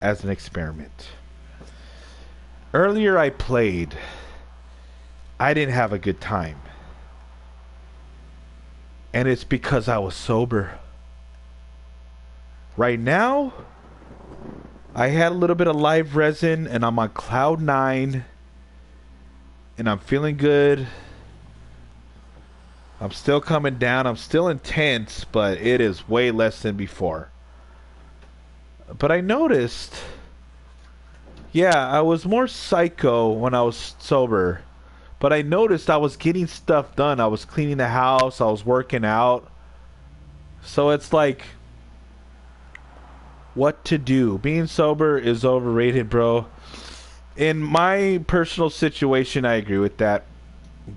as an experiment. Earlier I played. I didn't have a good time. And it's because I was sober. Right now, I had a little bit of live resin and I'm on cloud 9. And I'm feeling good. I'm still coming down. I'm still intense, but it is way less than before. But I noticed, yeah, I was more psycho when I was sober. But I noticed I was getting stuff done. I was cleaning the house. I was working out. So it's like, what to do? Being sober is overrated, bro. In my personal situation, I agree with that.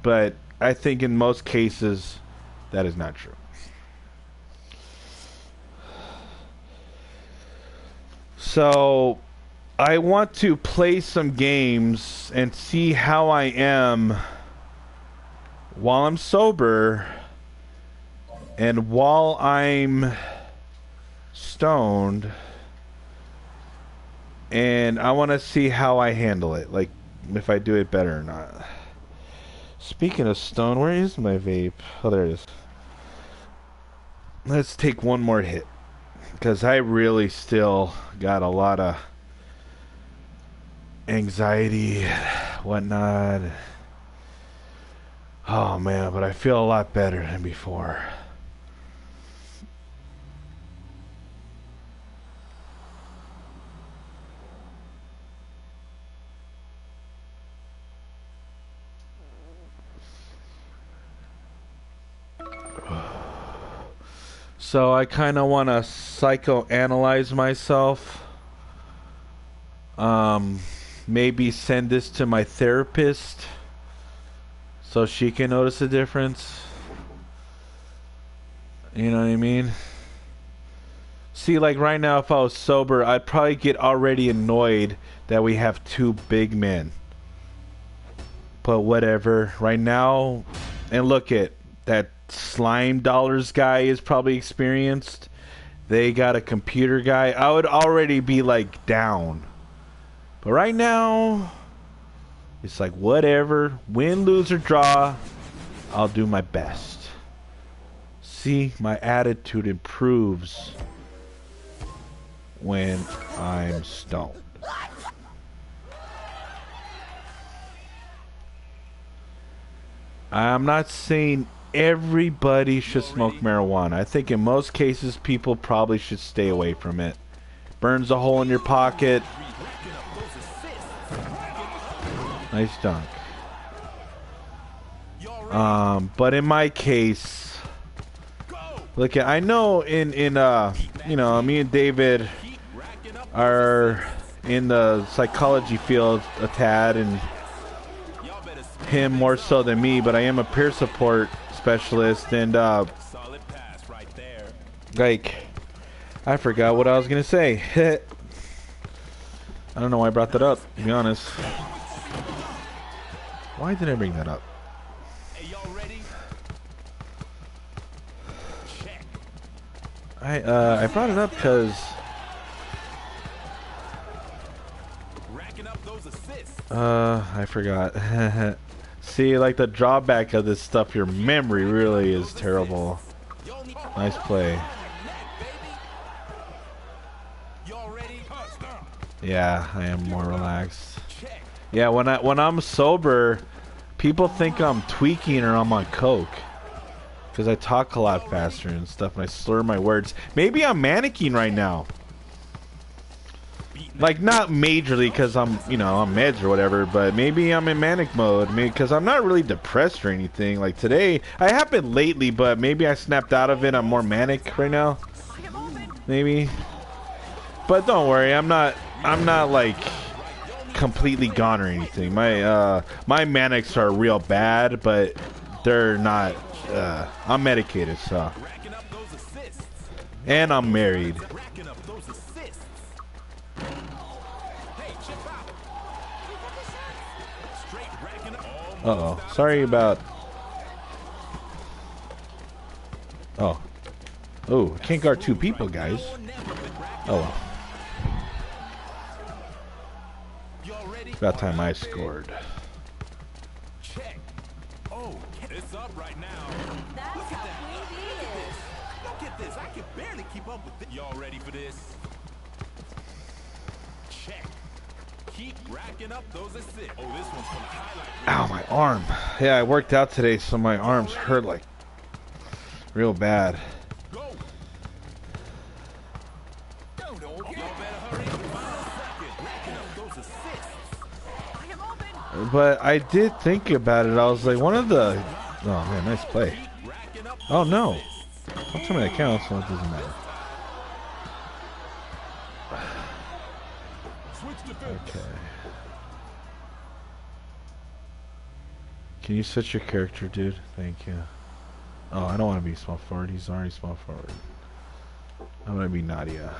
But I think in most cases, that is not true. So, I want to play some games and see how I am while I'm sober and while I'm stoned. And I want to see how I handle it. Like, if I do it better or not. Speaking of stone, where is my vape? Oh, there it is. Let's take one more hit. Because I really still got a lot of anxiety, whatnot. Oh, man, but I feel a lot better than before. So I kind of want to psychoanalyze myself. Maybe send this to my therapist so she can notice the difference. You know what I mean? See, like right now, if I was sober, I'd probably get already annoyed that we have two big men. But whatever. Right now, and look at that slime dollars guy is probably experienced. They got a computer guy. I would already be like down. But right now, it's like whatever. Win, lose, or draw, I'll do my best. See, my attitude improves when I'm stoned. I'm not saying everybody should smoke marijuana. I think in most cases, people probably should stay away from it. Burns a hole in your pocket. Nice dunk. But in my case, look at, I know in you know, me and David are in the psychology field a tad, and him more so than me, but I am a peer support specialist, and like, I forgot what I was gonna say. I don't know why I brought that up, to be honest. Why did I bring that up? I brought it up because I forgot. See, like, the drawback of this stuff, your memory really is terrible. Nice play. Yeah, I am more relaxed. Yeah, when I'm sober, people think I'm tweaking or I'm on coke. Because I talk a lot faster and stuff, and I slur my words. Maybe I'm manicking right now. Like, not majorly because I'm, you know, on meds or whatever, but maybe I'm in manic mode. Because I'm not really depressed or anything. Like today, I have been lately, but maybe I snapped out of it. I'm more manic right now. Maybe. But don't worry, I'm not like completely gone or anything. My manics are real bad, but they're not. I'm medicated, so. And I'm married. Uh-oh. Sorry about... Oh. Oh, I can't guard two people, guys. Oh, well. About time I scored. Check. Oh, it's up right now. Look at that. Look at this. I can barely keep up with this. Y'all ready for this? Check. Keep racking up those assists. Oh, this one's from the highlight. Ow, my arm. Yeah, I worked out today, so my arms hurt like real bad. Go. Y'all better hurry. Final second. Racking up those assists. But I did think about it. I was like, one of the... Oh, man, nice play. Oh, no. Don't tell me that counts, so it doesn't matter. Okay. Can you switch your character, dude? Thank you. Oh, I don't want to be small forward. He's already small forward. I'm going to be Nadia.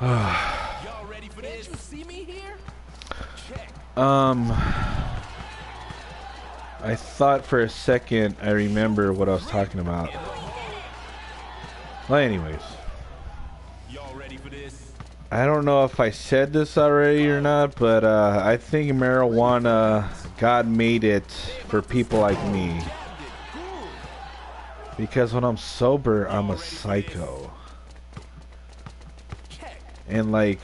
Y'all ready for this? Can't you see me here? Check. I thought for a second I remember what I was talking about. Well, anyways. Y'all ready for this? I don't know if I said this already or not, but I think marijuana, God made it for people like me. Because when I'm sober, I'm a psycho. And like,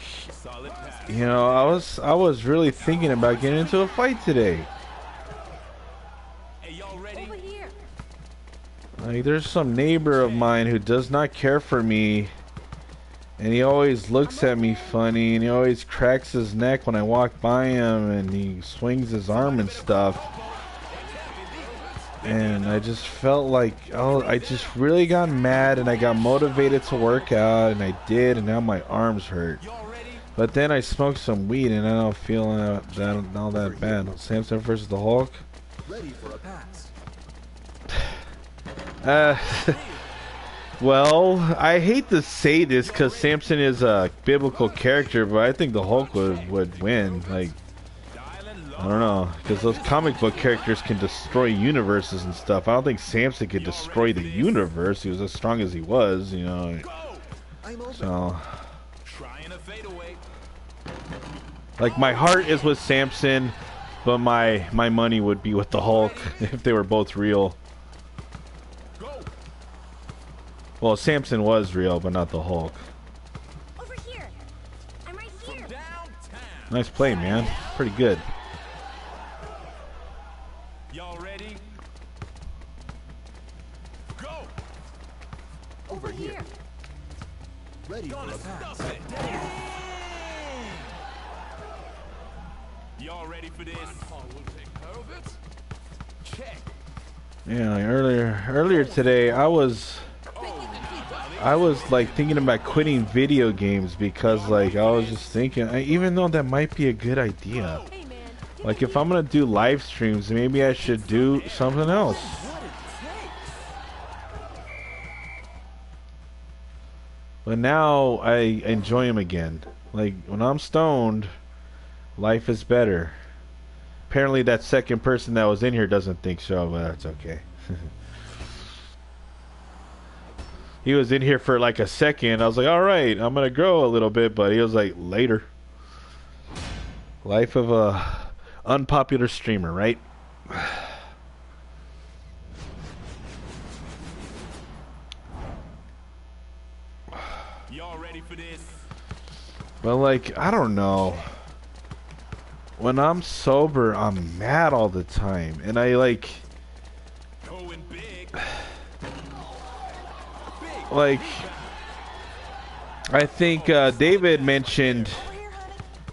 you know, I was really thinking about getting into a fight today. Like, there's some neighbor of mine who does not care for me, and he always looks at me funny, and he always cracks his neck when I walk by him, and he swings his arm and stuff. And I just felt like, oh, I just really got mad, and I got motivated to work out, and I did, and now my arms hurt. But then I smoked some weed, and I don't feel all that bad. Samson versus the Hulk. Ready for a pass. Well, I hate to say this because Samson is a biblical character, but I think the Hulk would win. Like, I don't know, because those comic book characters can destroy universes and stuff. I don't think Samson could destroy the universe. He was as strong as he was, you know. So, like, my heart is with Samson, but my money would be with the Hulk if they were both real. Well, Samson was real, but not the Hulk. Over here. I'm right here. Nice play, man. Pretty good. Y'all ready? Go. Over here. Ready for a pass. Y'all ready for this? Check. Yeah, like earlier today, I was like thinking about quitting video games because like I was just thinking, even though that might be a good idea, like if I'm gonna do live streams, maybe I should do something else. But now I enjoy them again. Like when I'm stoned, life is better. Apparently that second person that was in here doesn't think so, but that's okay. He was in here for like a second. I was like, alright, I'm gonna grow a little bit, but he was like, later. Life of a unpopular streamer, right? Y'all ready for this? But like, I don't know. When I'm sober, I'm mad all the time. And I like... Going big. Like, I think David mentioned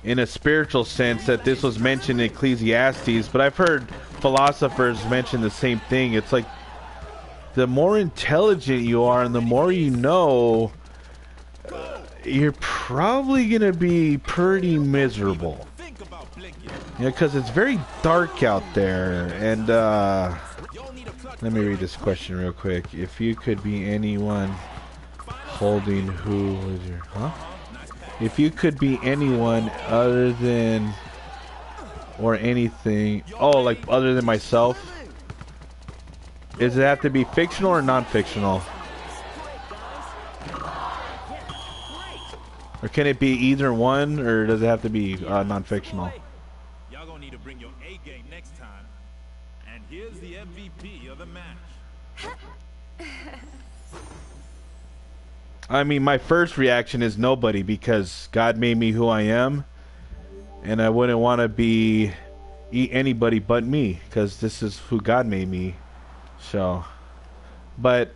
in a spiritual sense that this was mentioned in Ecclesiastes, but I've heard philosophers mention the same thing. It's like the more intelligent you are and the more you know, you're probably going to be pretty miserable. Yeah, because it's very dark out there. And let me read this question real quick. If you could be anyone holding who was your... Huh? If you could be anyone other than or anything. Oh, like other than myself? Does it have to be fictional or non-fictional? Or can it be either one, or does it have to be non-fictional? Y'all gonna need to bring your A game next time. And here's the MVP of the match. I mean, my first reaction is nobody, because God made me who I am, and I wouldn't want to be anybody but me, because this is who God made me. So, but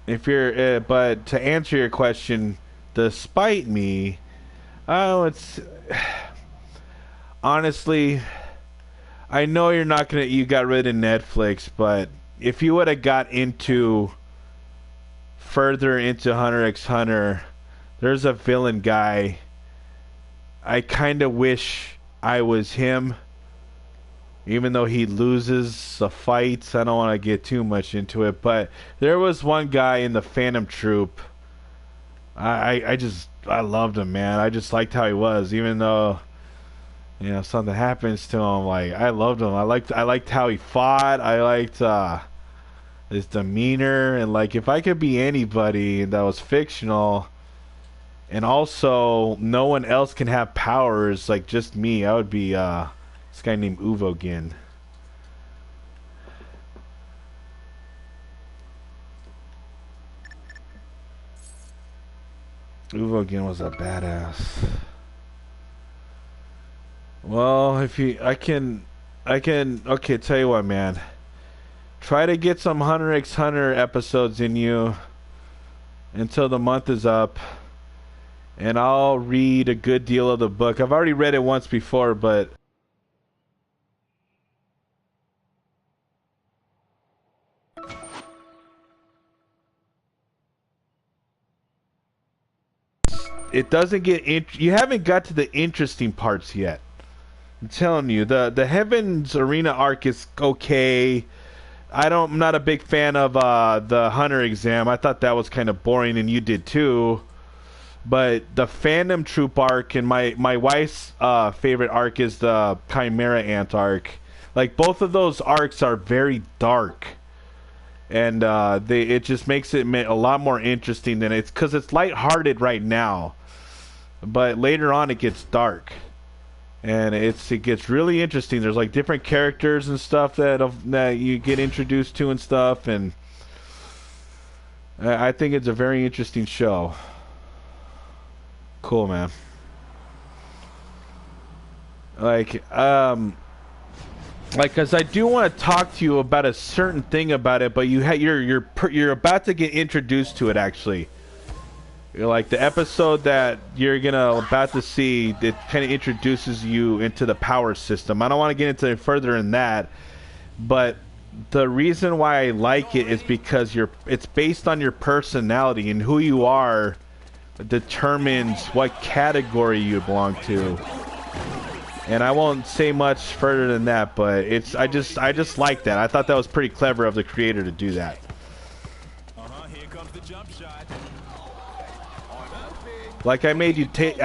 if you're, but to answer your question, despite me, oh, it's honestly, I know you're not gonna, you got rid of Netflix, but if you would have got into further into Hunter x Hunter, there's a villain guy. I kind of wish I was him, even though he loses the fights. I don't want to get too much into it, but there was one guy in the Phantom Troop. I loved him, man. I just liked how he was, even though, you know, something happens to him. Like, I loved him. I liked how he fought. I liked his demeanor, and like, if I could be anybody that was fictional, and also no one else can have powers, like just me, I would be this guy named Uvogin. Uvogin was a badass. Well, if you, I can, okay, tell you what, man. Try to get some Hunter x Hunter episodes in you until the month is up, and I'll read a good deal of the book. I've already read it once before, but it doesn't get you haven't got to the interesting parts yet. I'm telling you, the Heaven's Arena arc is okay. I'm not a big fan of the Hunter exam. I thought that was kind of boring, and you did too. But the Phantom Troop arc, and my wife's favorite arc is the Chimera Ant arc. Like, both of those arcs are very dark, and it just makes it a lot more interesting than it's, because it's lighthearted right now, but later on it gets dark. And it gets really interesting. There's like different characters and stuff that you get introduced to and stuff, and I think it's a very interesting show. Cool, man. Like, cause I do want to talk to you about a certain thing about it, but you're about to get introduced to it, actually. Like the episode that you're about to see, it kind of introduces you into the power system. I don't want to get into further in that, but the reason why I like it is because it's based on your personality, and who you are determines what category you belong to. And I won't say much further than that, but I just like that. I thought that was pretty clever of the creator to do that. Here comes the jump shot. Like, I made you take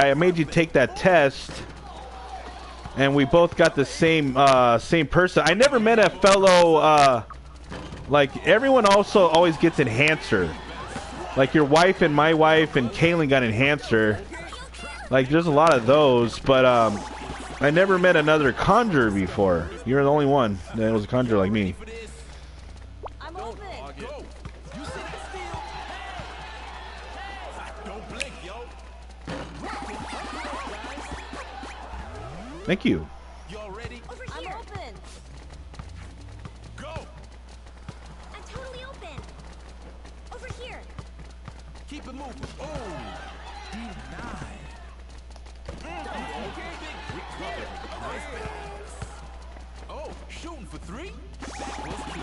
that test, and we both got the same person. I never met a fellow like, everyone also always gets enhancer. Like your wife and my wife and Kaylin got enhancer. Like, there's a lot of those, but I never met another conjurer before. You're the only one that was a conjurer like me. I'm open. Don't blink, yo. Thank you. Y'all ready? Over here. I'm open. Go. I'm totally open. Over here. Keep it moving. Oh, denied. Oh, shooting for three? That was key.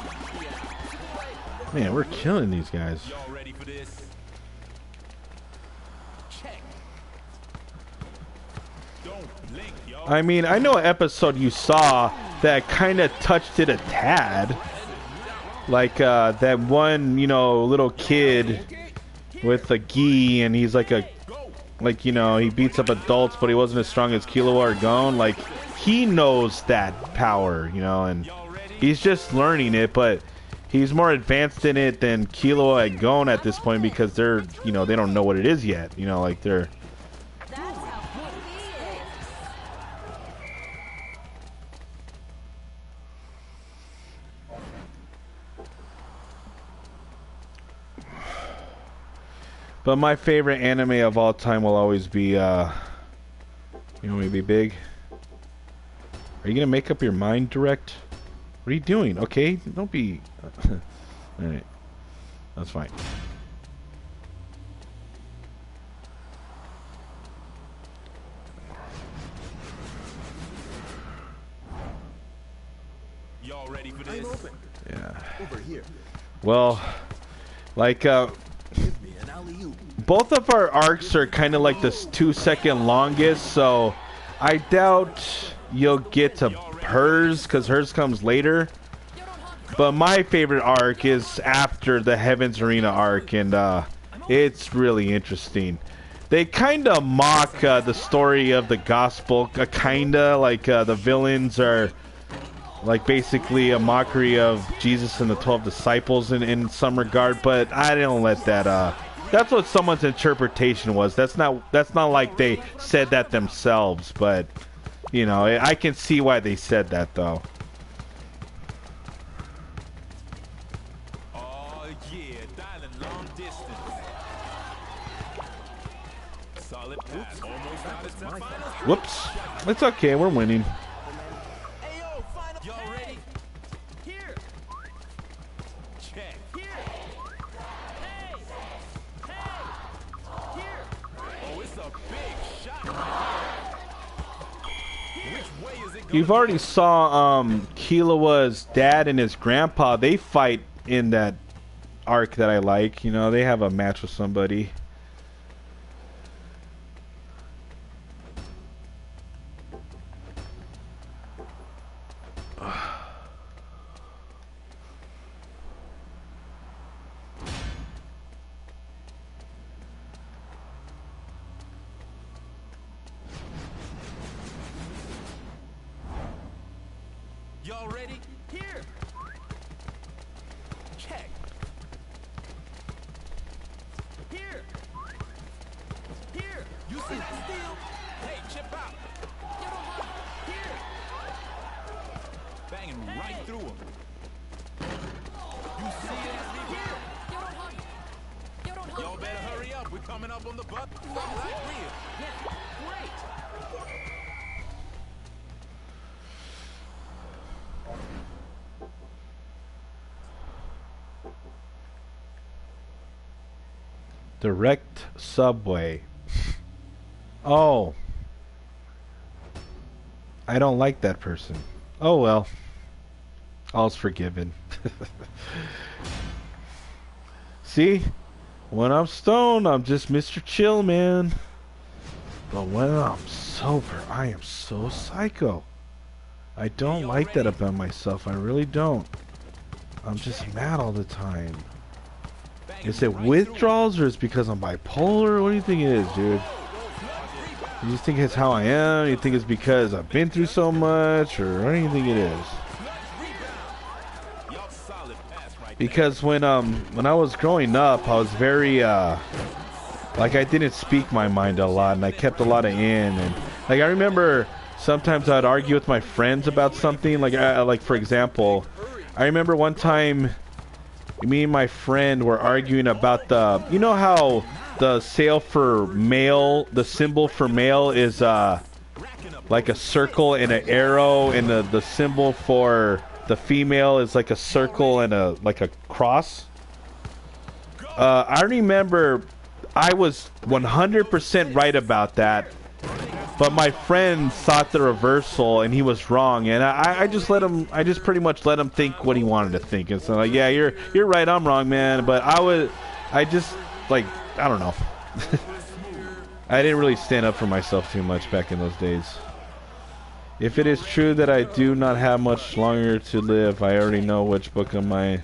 Man, we're killing these guys. Y'all ready for this? Check. Don't blink, yo. I mean, I know an episode you saw that kind of touched it a tad. Like, that one, little kid with a gi, and he's like he beats up adults, but he wasn't as strong as Killua or Gon. Like, he knows that power, you know, and he's just learning it, but he's more advanced in it than Kilo and Gon at this point because they're, you know, they don't know what it is yet, you know, like they're. But my favorite anime of all time will always be, you want me to be big? Are you gonna make up your mind, Direct? What are you doing? Okay, don't be. All right, that's fine. Y'all ready for this? I'm open. Yeah. Over here. Well, like, Give me an alley-oop. both of our arcs are kind of like the 2-second longest, so I doubt you'll get to hers because hers comes later. But my favorite arc is after the Heaven's Arena arc, and it's really interesting. They kind of mock the story of the gospel, kind of like the villains are like basically a mockery of Jesus and the 12 disciples in some regard, but I don't let that that's what someone's interpretation was. That's not like they said that themselves, but you know, I can see why they said that though. Oh yeah, dialing long distance. Solid pass. Almost out of time. Whoops. It's okay, we're winning. Ayo, final. Y'all ready? Here. Check. Here. Hey. Hey. Here. Oh, it's a big shot. Which way is it going? You've already saw Killua's dad and his grandpa. They fight in that arc that I like. You know, they have a match with somebody. Y'all ready? Here. Check. Here. Here. You see that steal? Hey, chip out. Here. Banging right through him. You see it? Here. Y'all better hurry up. We're coming up on the bus. Right here. Yeah, great. Direct Subway. Oh. I don't like that person. Oh well. All's forgiven. See? When I'm stoned, I'm just Mr. Chill, man. But when I'm sober, I am so psycho. I don't like that about myself. I really don't. I'm just mad all the time. Is it withdrawals or is it because I'm bipolar? What do you think it is, dude? You just think it's how I am? You think it's because I've been through so much? Or what do you think it is? Because when I was growing up, I was very like I didn't speak my mind a lot, and I kept a lot of in. And like I remember sometimes I'd argue with my friends about something. Like for example, I remember one time me and my friend were arguing about you know how the sale for male, the symbol for male is like a circle and an arrow, and the symbol for the female is like a circle and like a cross. I remember I was 100% right about that, but my friend thought the reversal and he was wrong, and I just let him. I just pretty much let him think what he wanted to think, and so like, yeah, you're right, I'm wrong, man. But I just like, I don't know. I didn't really stand up for myself too much back in those days. If it is true that I do not have much longer to live, I already know which book am I.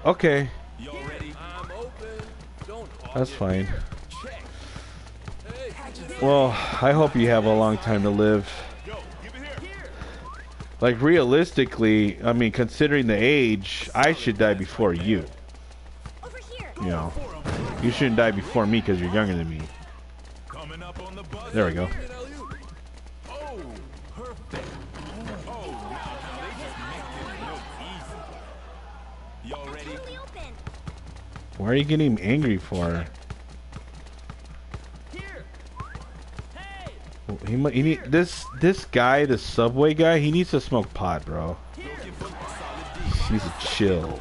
Okay. That's fine. Well, I hope you have a long time to live. Like, realistically, I mean, considering the age, I should die before you. Over here. You know, you shouldn't die before me because you're younger than me. There we go. Oh, perfect. Oh, now they just make it look easy. Y'all ready? Totally open. Why are you getting angry for? He need this guy, the subway guy. He needs to smoke pot, bro. He needs to chill.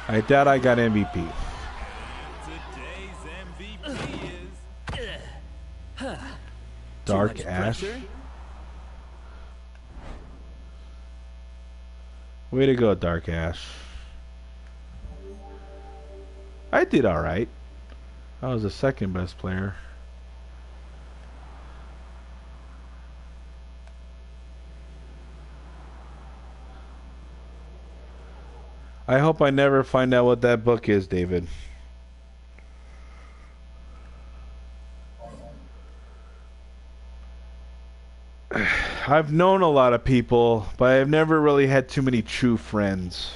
I doubt I got MVP. Today's MVP is Dark Ash. Way to go, Dark Ash. I did alright. I was the second best player. I hope I never find out what that book is, David. I've known a lot of people, but I've never really had too many true friends.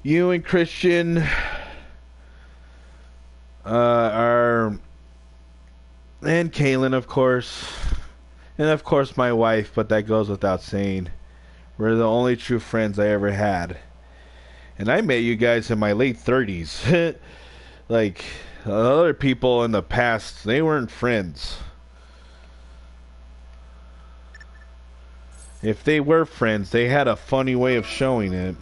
You and Christian are, and Kaylin, of course, and of course my wife, but that goes without saying. We're the only true friends I ever had. And I met you guys in my late 30s. Like, other people in the past, they weren't friends. If they were friends, they had a funny way of showing it.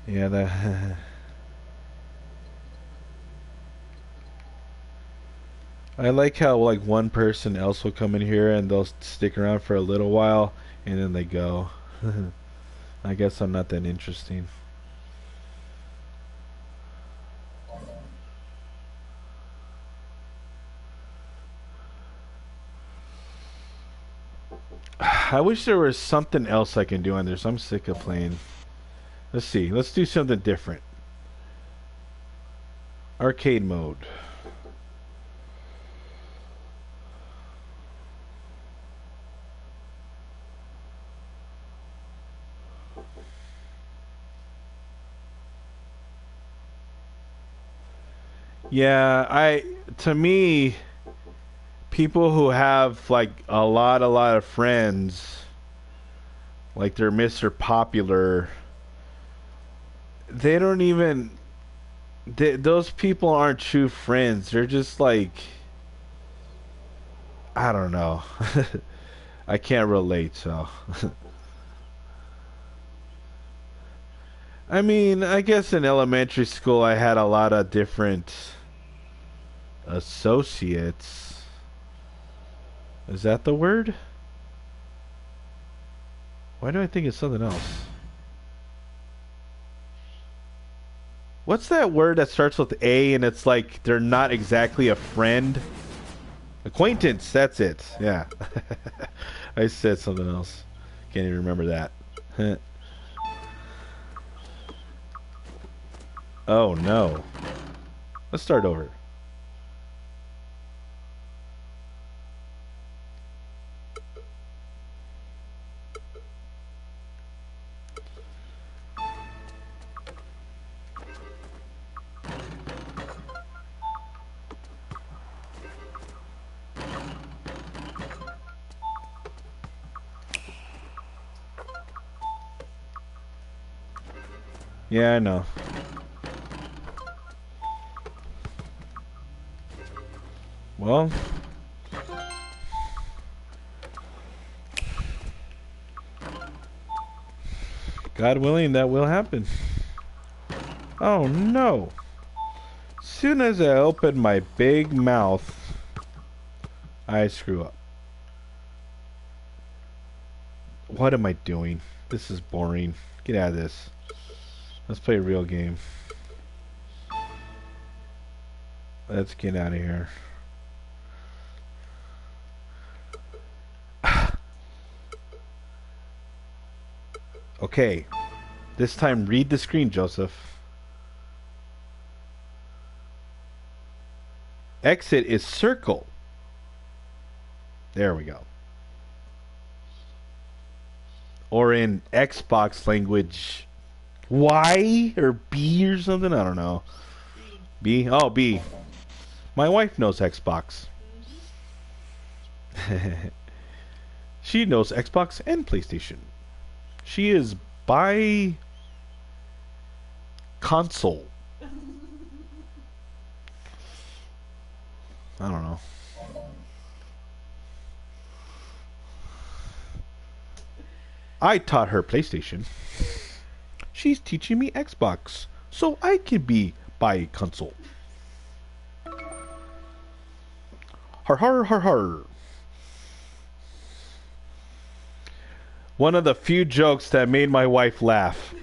Yeah, that. I like how like one person else will come in here and they'll stick around for a little while and then they go. I guess I'm not that interesting. I wish there was something else I can do on this. I'm sick of playing. Let's see. Let's do something different. Arcade mode. Yeah, to me, people who have like a lot of friends, like they're Mr. Popular, they don't even those people aren't true friends. They're just like, I don't know. I can't relate, so I mean, I guess in elementary school I had a lot of different associates. Is that the word? Why do I think it's something else? What's that word that starts with A and it's like they're not exactly a friend? Acquaintance, that's it. Yeah. I said something else. Can't even remember that. Oh no. Let's start over. Yeah, I know. Well, God willing, that will happen. Oh no. As soon as I open my big mouth, I screw up. What am I doing? This is boring. Get out of this. Let's play a real game. Let's get out of here. Okay. This time read the screen, Joseph. Exit is circle. There we go. Or in Xbox language, Y or B or something? I don't know. B? Oh, B. My wife knows Xbox. She knows Xbox and PlayStation. She is by console. I don't know. I taught her PlayStation. She's teaching me Xbox, so I can be by console. Har har har har. One of the few jokes that made my wife laugh.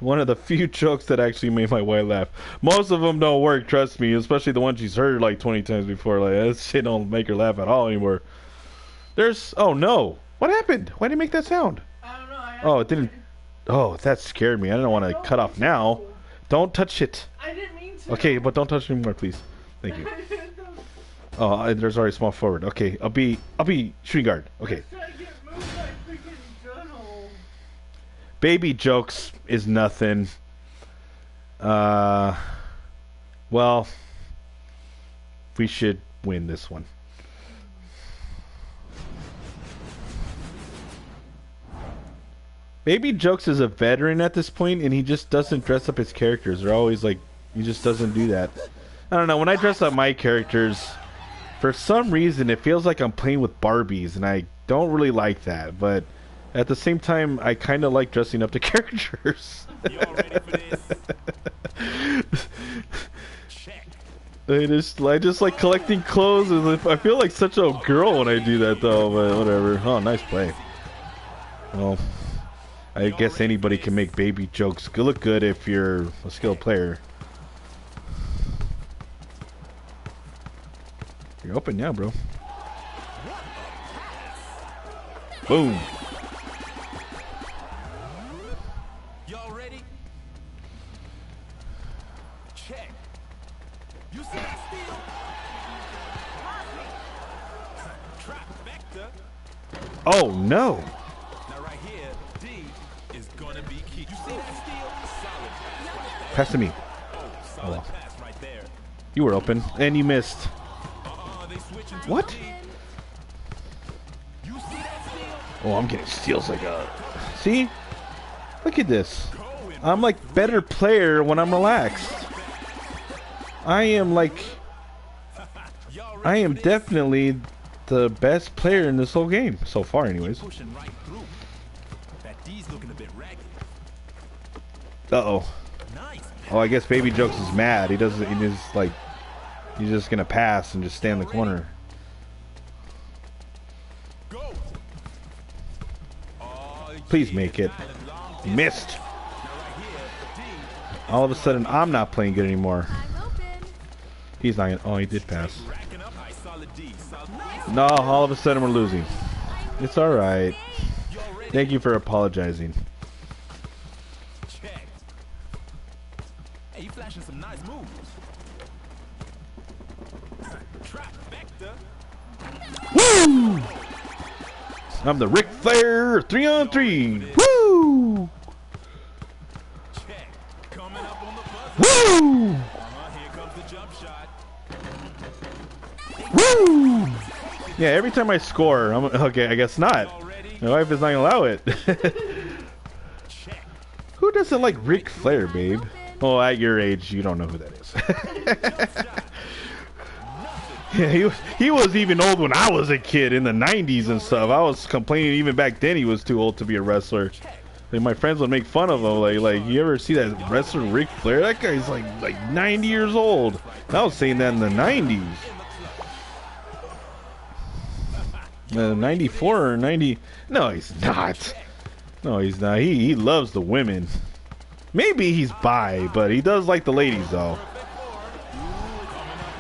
One of the few jokes that actually made my wife laugh. Most of them don't work, trust me, especially the ones she's heard like 20 times before. Like, that shit don't make her laugh at all anymore. There's... Oh, no. What happened? Why did it make that sound? I don't know. Oh, it didn't... Oh, that scared me. I didn't want to cut off now. Don't touch it. I didn't mean to. Okay, but don't touch it anymore, please. Thank you. Oh, there's already small forward. Okay, I'll be shooting guard. Okay. Baby jokes is nothing. Well, we should win this one. Baby Jokes is a veteran at this point, and he just doesn't dress up his characters. They're always like, he just doesn't do that. I don't know, when I dress up my characters, for some reason, it feels like I'm playing with Barbies, and I don't really like that, but at the same time, I kind of like dressing up the characters. You all ready for this? Check. I just like collecting clothes, and I feel like such a girl when I do that, though, but whatever. Oh, nice play. Well... I guess anybody can make baby jokes. Look good if you're a skilled player. You're open now, bro. Boom. Y'all ready? Check. You see that steal? Trifecta. Oh no. Pass to me. Oh, well. You were open, and you missed. What? Oh, I'm getting steals like a... See? Look at this. I'm like better player when I'm relaxed. I am definitely the best player in this whole game. So far, anyways. Uh-oh. Oh, I guess Baby Jokes is mad. He doesn't. He just like. He's just gonna pass and just stay in the corner. Please make it. Missed. All of a sudden, I'm not playing good anymore. He's not. Oh, he did pass. No, all of a sudden we're losing. It's all right. Thank you for apologizing. Hey, you flashing some nice moves. Woo! I'm the Ric Flair 3-on-3. Woo! Check. Coming up on the buzzer. Woo! Here comes the jump shot. Woo! Yeah, every time I score, I'm okay. I guess not. My wife is not gonna allow it. Who doesn't like Ric Flair, babe? Oh, at your age, you don't know who that is. Yeah, he was even old when I was a kid in the 90s and stuff. I was complaining even back then he was too old to be a wrestler. Like, my friends would make fun of him. Like you ever see that wrestler Ric Flair? That guy's like 90 years old. And I was saying that in the 90s. 94 or 90? No, he's not. No, he's not. He loves the women. Maybe he's bi, but he does like the ladies though.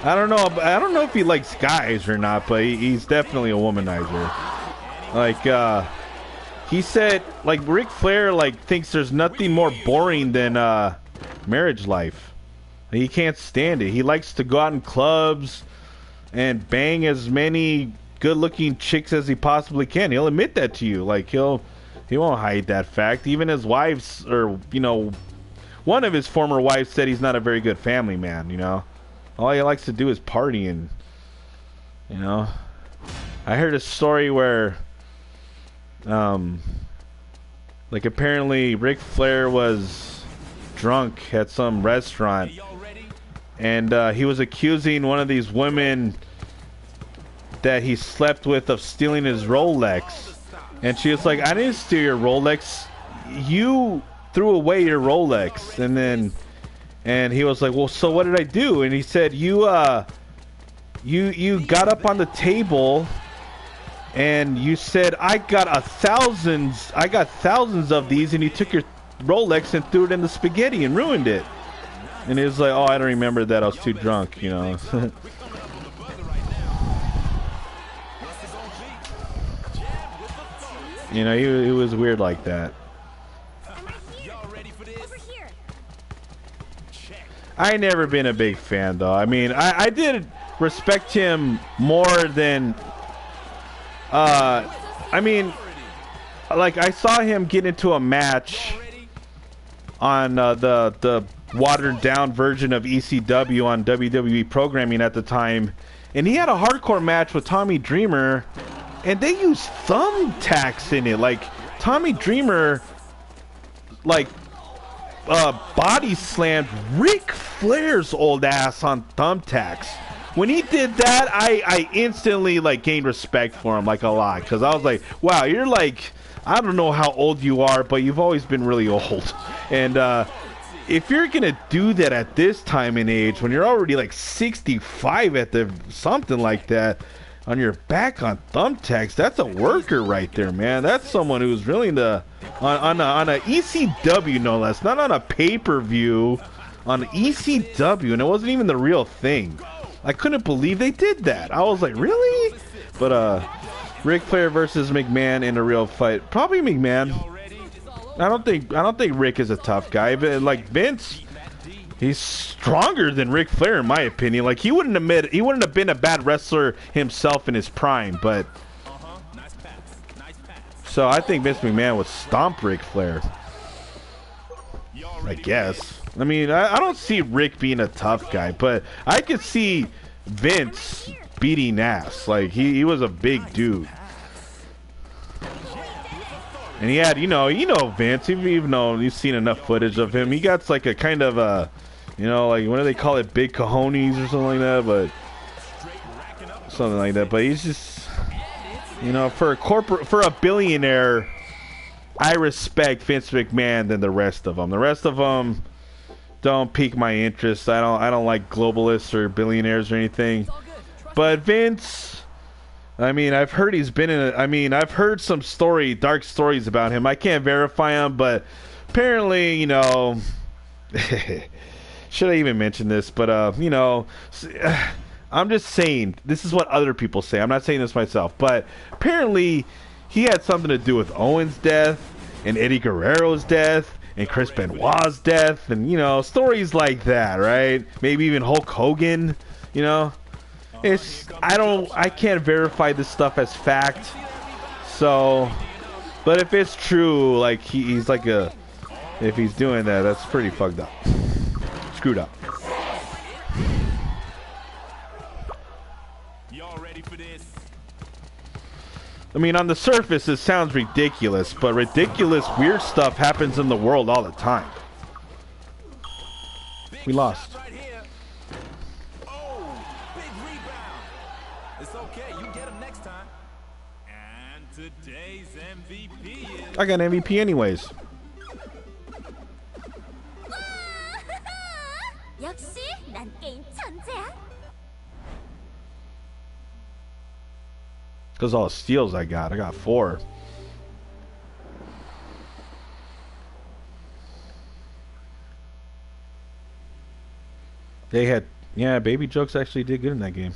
I don't know. I don't know if he likes guys or not, but he's definitely a womanizer. Like he said, like Ric Flair like thinks there's nothing more boring than marriage life. He can't stand it. He likes to go out in clubs and bang as many good-looking chicks as he possibly can. He'll admit that to you. Like he won't hide that fact. Even his wives, or you know, one of his former wives said he's not a very good family man. You know, all he likes to do is party. And you know, I heard a story where, like apparently Ric Flair was drunk at some restaurant, and he was accusing one of these women that he slept with of stealing his Rolex. And she was like, I didn't steal your Rolex. You threw away your Rolex. And he was like, well, so what did I do? And he said, you got up on the table and you said, I got thousands of these, and you took your Rolex and threw it in the spaghetti and ruined it. And he was like, oh, I don't remember that. I was too drunk, you know. You know, he was weird like that. I never been a big fan though. I mean, I did respect him more than I mean, like I saw him get into a match on the watered down version of ECW on WWE programming at the time, and he had a hardcore match with Tommy Dreamer. And they use thumbtacks in it. Like Tommy Dreamer, like body slammed Ric Flair's old ass on thumbtacks. When he did that, I instantly like gained respect for him, like a lot, because I was like, wow, you're like, I don't know how old you are, but you've always been really old. And if you're gonna do that at this time and age, when you're already like 65 at the something like that, on your back on thumbtacks, that's a worker right there, man. That's someone who's willing to on a ECW, no less, not on a pay-per-view, on ECW, and it wasn't even the real thing. I couldn't believe they did that. I was like, really? But Ric Flair versus McMahon in a real fight, probably McMahon. I don't think Rick is a tough guy, but like Vince, he's stronger than Ric Flair in my opinion. Like he wouldn't have been a bad wrestler himself in his prime, but so I think Vince McMahon would stomp Ric Flair. I guess. I mean, I don't see Rick being a tough guy, but I could see Vince beating ass. Like he was a big dude. And he had, you know Vince, even though you've seen enough footage of him, he got like a kind of a, you know, like, what do they call it, big cojones or something like that, but something like that. But he's just, you know, for a billionaire, I respect Vince McMahon than the rest of them. The rest of them don't pique my interest. I don't like globalists or billionaires or anything. But Vince, I mean, I've heard he's been in I've heard some dark stories about him. I can't verify them, but apparently, you know, should I even mention this? But, you know, I'm just saying, this is what other people say. I'm not saying this myself, but apparently he had something to do with Owen's death and Eddie Guerrero's death and Chris Benoit's death, and, you know, stories like that, right? Maybe even Hulk Hogan, you know? I can't verify this stuff as fact. So, but if it's true, like he's like if he's doing that, that's pretty fucked up. Screwed up. Y'all ready for this? I mean, on the surface, it sounds ridiculous, but ridiculous, weird stuff happens in the world all the time. We lost. Right here. Oh, big rebound. It's okay. You get him next time. And today's MVP is... I got an MVP anyways. 역시 난 게임 천재야. Because all the steals I got 4. They had, yeah, Baby Jokes actually did good in that game.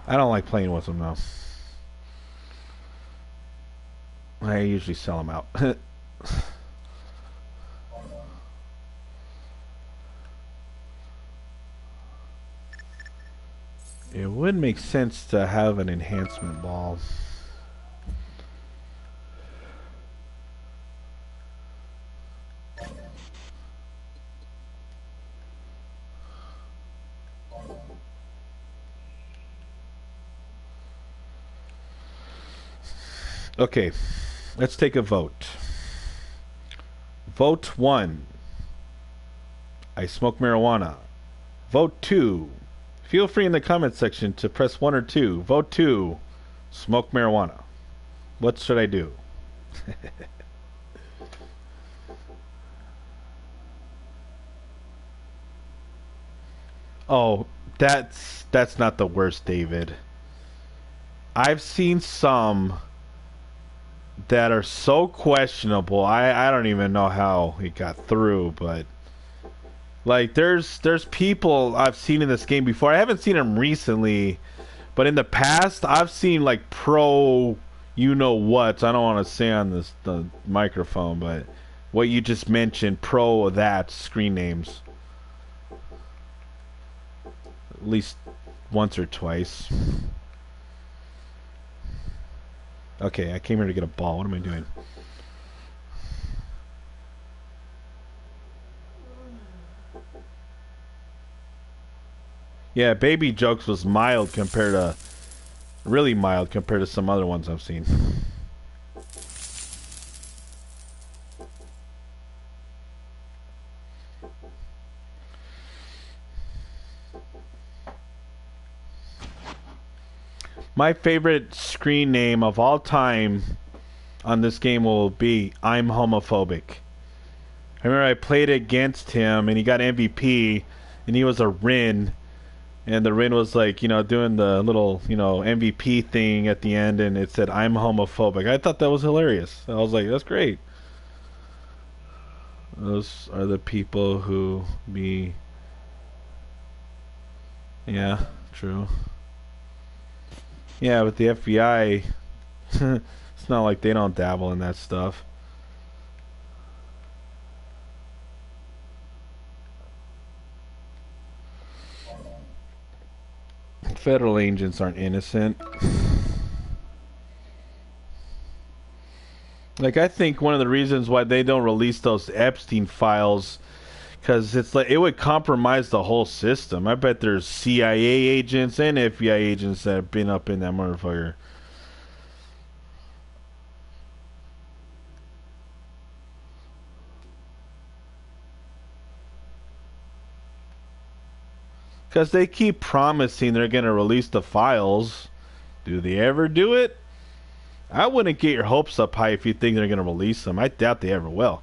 I don't like playing with them though. I usually sell them out. It would make sense to have an enhancement ball. Okay, let's take a vote. Vote 1. I smoke marijuana. Vote 2. Feel free in the comment section to press 1 or 2. Vote 2. Smoke marijuana. What should I do? Oh, that's not the worst, David. I've seen some that are so questionable. I don't even know how it got through, but like there's people I've seen in this game before. I haven't seen them recently, but in the past I've seen like pro you know what. I don't want to say on the microphone, but what you just mentioned, pro that screen names. At least once or twice. Okay, I came here to get a ball. What am I doing? Yeah, Baby Jokes was mild compared to... really mild compared to some other ones I've seen. My favorite screen name of all time on this game will be I'm homophobic. I remember I played against him and he got MVP and he was a Rin, and the Rin was like, you know, doing the little, you know, MVP thing at the end, and it said I'm homophobic. I thought that was hilarious. I was like, that's great. Those are the people who be... yeah, true. Yeah, with the FBI, it's not like they don't dabble in that stuff. Federal agents aren't innocent. Like, I think one of the reasons why they don't release those Epstein files, because it's like it would compromise the whole system. I bet there's CIA agents and FBI agents that have been up in that motherfucker. Because they keep promising they're going to release the files. Do they ever do it? I wouldn't get your hopes up high if you think they're going to release them. I doubt they ever will.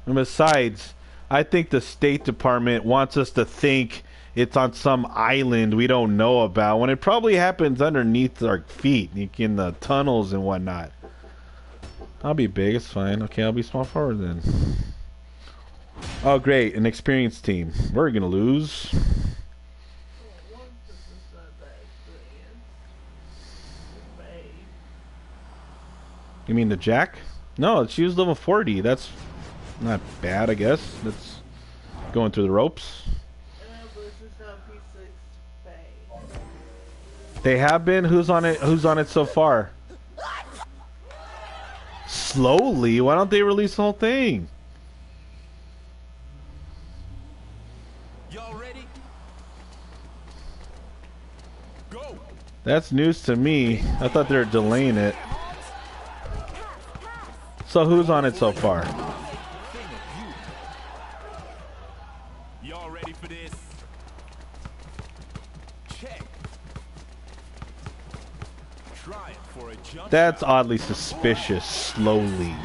And besides, I think the State Department wants us to think it's on some island we don't know about, when it probably happens underneath our feet, in the tunnels and whatnot. I'll be big, it's fine. Okay, I'll be small forward then. Oh, great, an experienced team. We're going to lose. You mean the Jack? No, she was level 40. That's not bad, I guess. That's going through the ropes. They have been? Who's on it? Who's on it so far? Slowly? Why don't they release the whole thing? Y'all ready? Go. That's news to me. I thought they were delaying it. So who's on it so far? Y'all ready for this? Check. Try it for a jump. That's oddly suspicious. Slowly.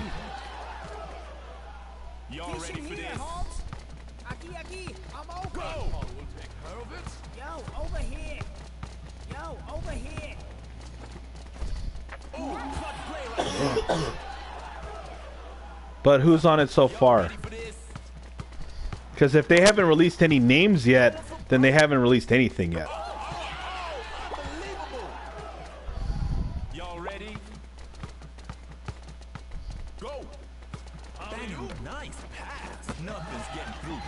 Y'all ready for this? I'm open. Go. We'll take care of it. Yo, over here. But who's on it so far? Ready for this? Because if they haven't released any names yet, then they haven't released anything yet. Unbelievable. Y'all ready? Go. Daniel, nice pass. Nothing's getting through.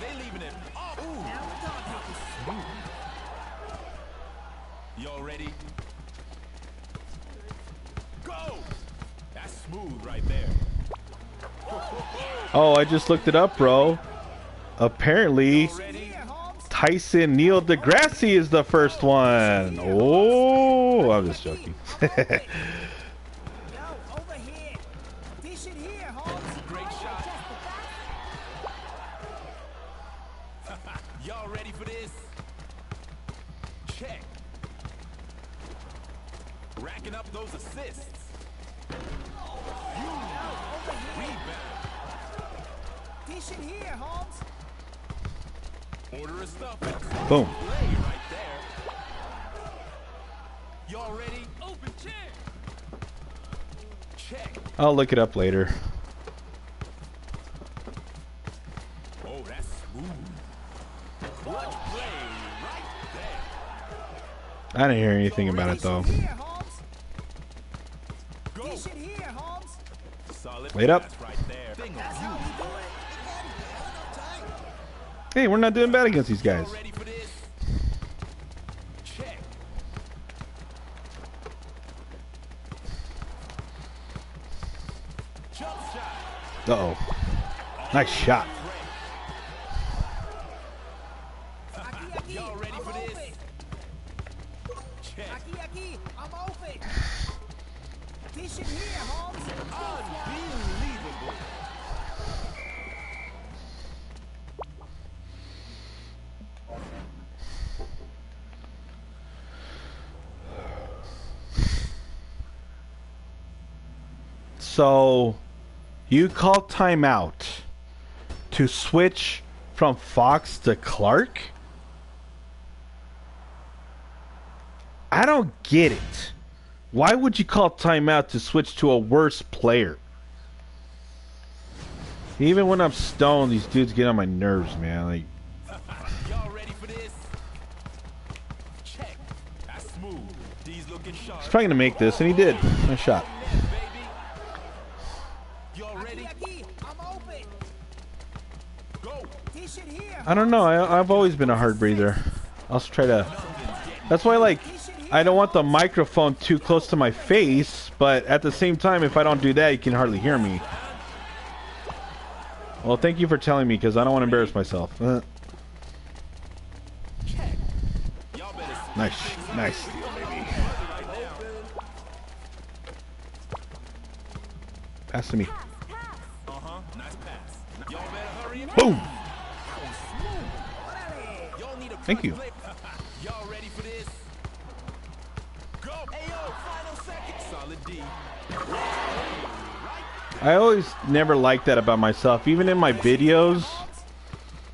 They leaving it. Oh, ooh. Now we're talking smooth. Y'all ready? Go. That's smooth right there. Oh, I just looked it up, bro. Apparently, Ready? Tyson Neil deGrasse is the first one. Oh, I'm just joking. Yo, over here. Dish it here, Holmes. Great shot. Y'all ready for this? Check. Racking up those assists. Rebound. Dish it here, Holmes. Order of stuff. Boom. Play right there. Y'all ready? Open check. Check. I'll look it up later. Oh, that's smooth. Clutch play right there. I didn't hear anything about it though. Dish it here, Holmes. Go. Dish it here, Holmes. Solid Wait up. pass right there. Thing That's of how beauty. we do it. Hey, we're not doing bad against these guys. Y'all ready for this? Check. Jump shot. Uh-oh. Nice shot. Aquí, aquí. Y'all ready I'm for this? open. Check. Aquí, aquí. I'm open. Dish it here, Holmes. Unbelievable. So, you call timeout to switch from Fox to Clark? I don't get it. Why would you call timeout to switch to a worse player? Even when I'm stoned, these dudes get on my nerves, man. Like, Y'all ready for this? Check. That's smooth. D's looking sharp. he's probably gonna make this, and he did. Nice shot. Net, baby. Y'all ready? Aquí, aquí. I'm open. Go. Dish it here. I don't know. I've always been a hard breather. I'll try to. That's why, like, I don't want the microphone too close to my face, but at the same time, if I don't do that, you can hardly hear me. Well, thank you for telling me, because I don't want to embarrass myself. Check. Y'all better Nice steal, baby. Pass to me. Uh-huh. Nice pass. Y'all better hurry up. Boom. Y'all need a Thank clutch you. play. Y'all ready for this? Go. Ayo, final second. Solid D. I always never liked that about myself, even in my videos,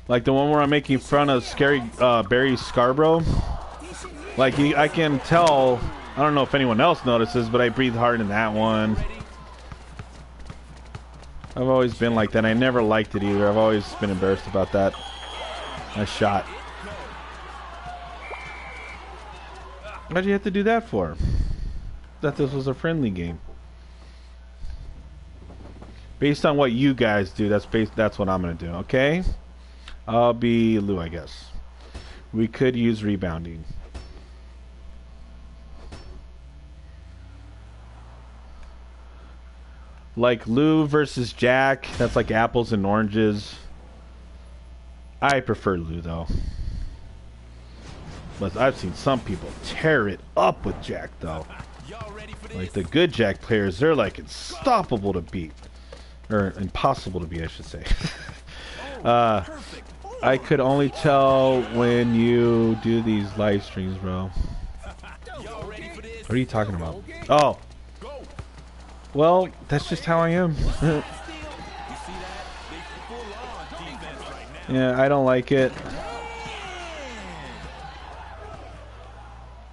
like the one where I'm making fun of scary Barry Scarborough. Like, I can tell. I don't know if anyone else notices, but I breathe hard in that one. I've always been like that. I never liked it either. I've always been embarrassed about that. Nice shot. Why'd you have to do that for? Thought this was a friendly game. Based on what you guys do, that's what I'm gonna do. Okay, I'll be Lou, I guess. We could use rebounding. Like Lou versus Jack, that's like apples and oranges. I prefer Lou though. But I've seen some people tear it up with Jack though. Y'all ready for this? Like the good Jack players, they're like unstoppable to beat. Or impossible to beat, I should say. Perfect. I could only tell when you do these live streams, bro. Y'all ready for this? What are you talking about? Oh, Go. well, that's just how I am. You see that? They full on defense right now. Yeah, I don't like it.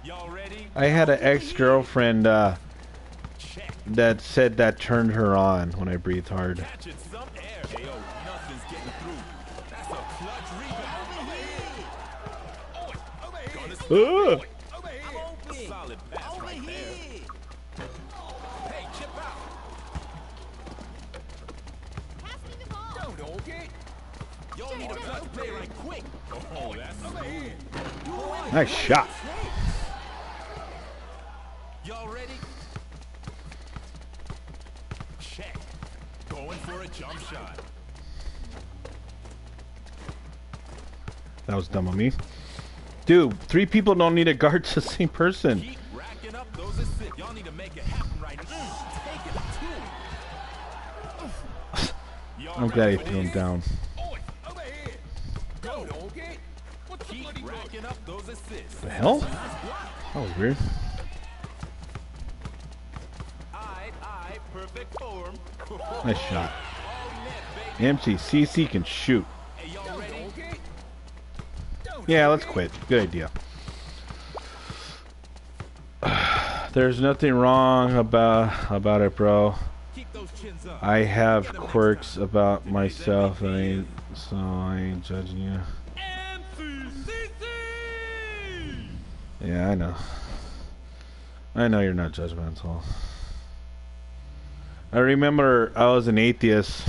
Y'all ready? I had an ex-girlfriend that said that turned her on when I breathed hard. Catching some air. Hey, yo, nothing's getting through. That's a clutch rebound. Ugh. A solid pass right there. Hey, chip out. Pass me the ball. Y'all need a clutch play right quick. Oh, that's smooth. Nice shot. Y'all ready? Check. Going for a jump shot. That was dumb of me. Dude, 3 people don't need to guard the same person. Keep racking up those assists. Y'all need to make it happen right now. Take it to him. I'm glad he threw him down. Go. Keep racking up those assists. The hell? That was weird. Aye, perfect form. Nice shot. All net, baby. MCCC can shoot. Hey, y'all ready? Yeah, let's quit. Good idea. There's nothing wrong about it, bro. Keep those chins up. I have quirks about myself, and so I ain't judging you. Yeah, I know. I know you're not judgmental. I remember I was an atheist,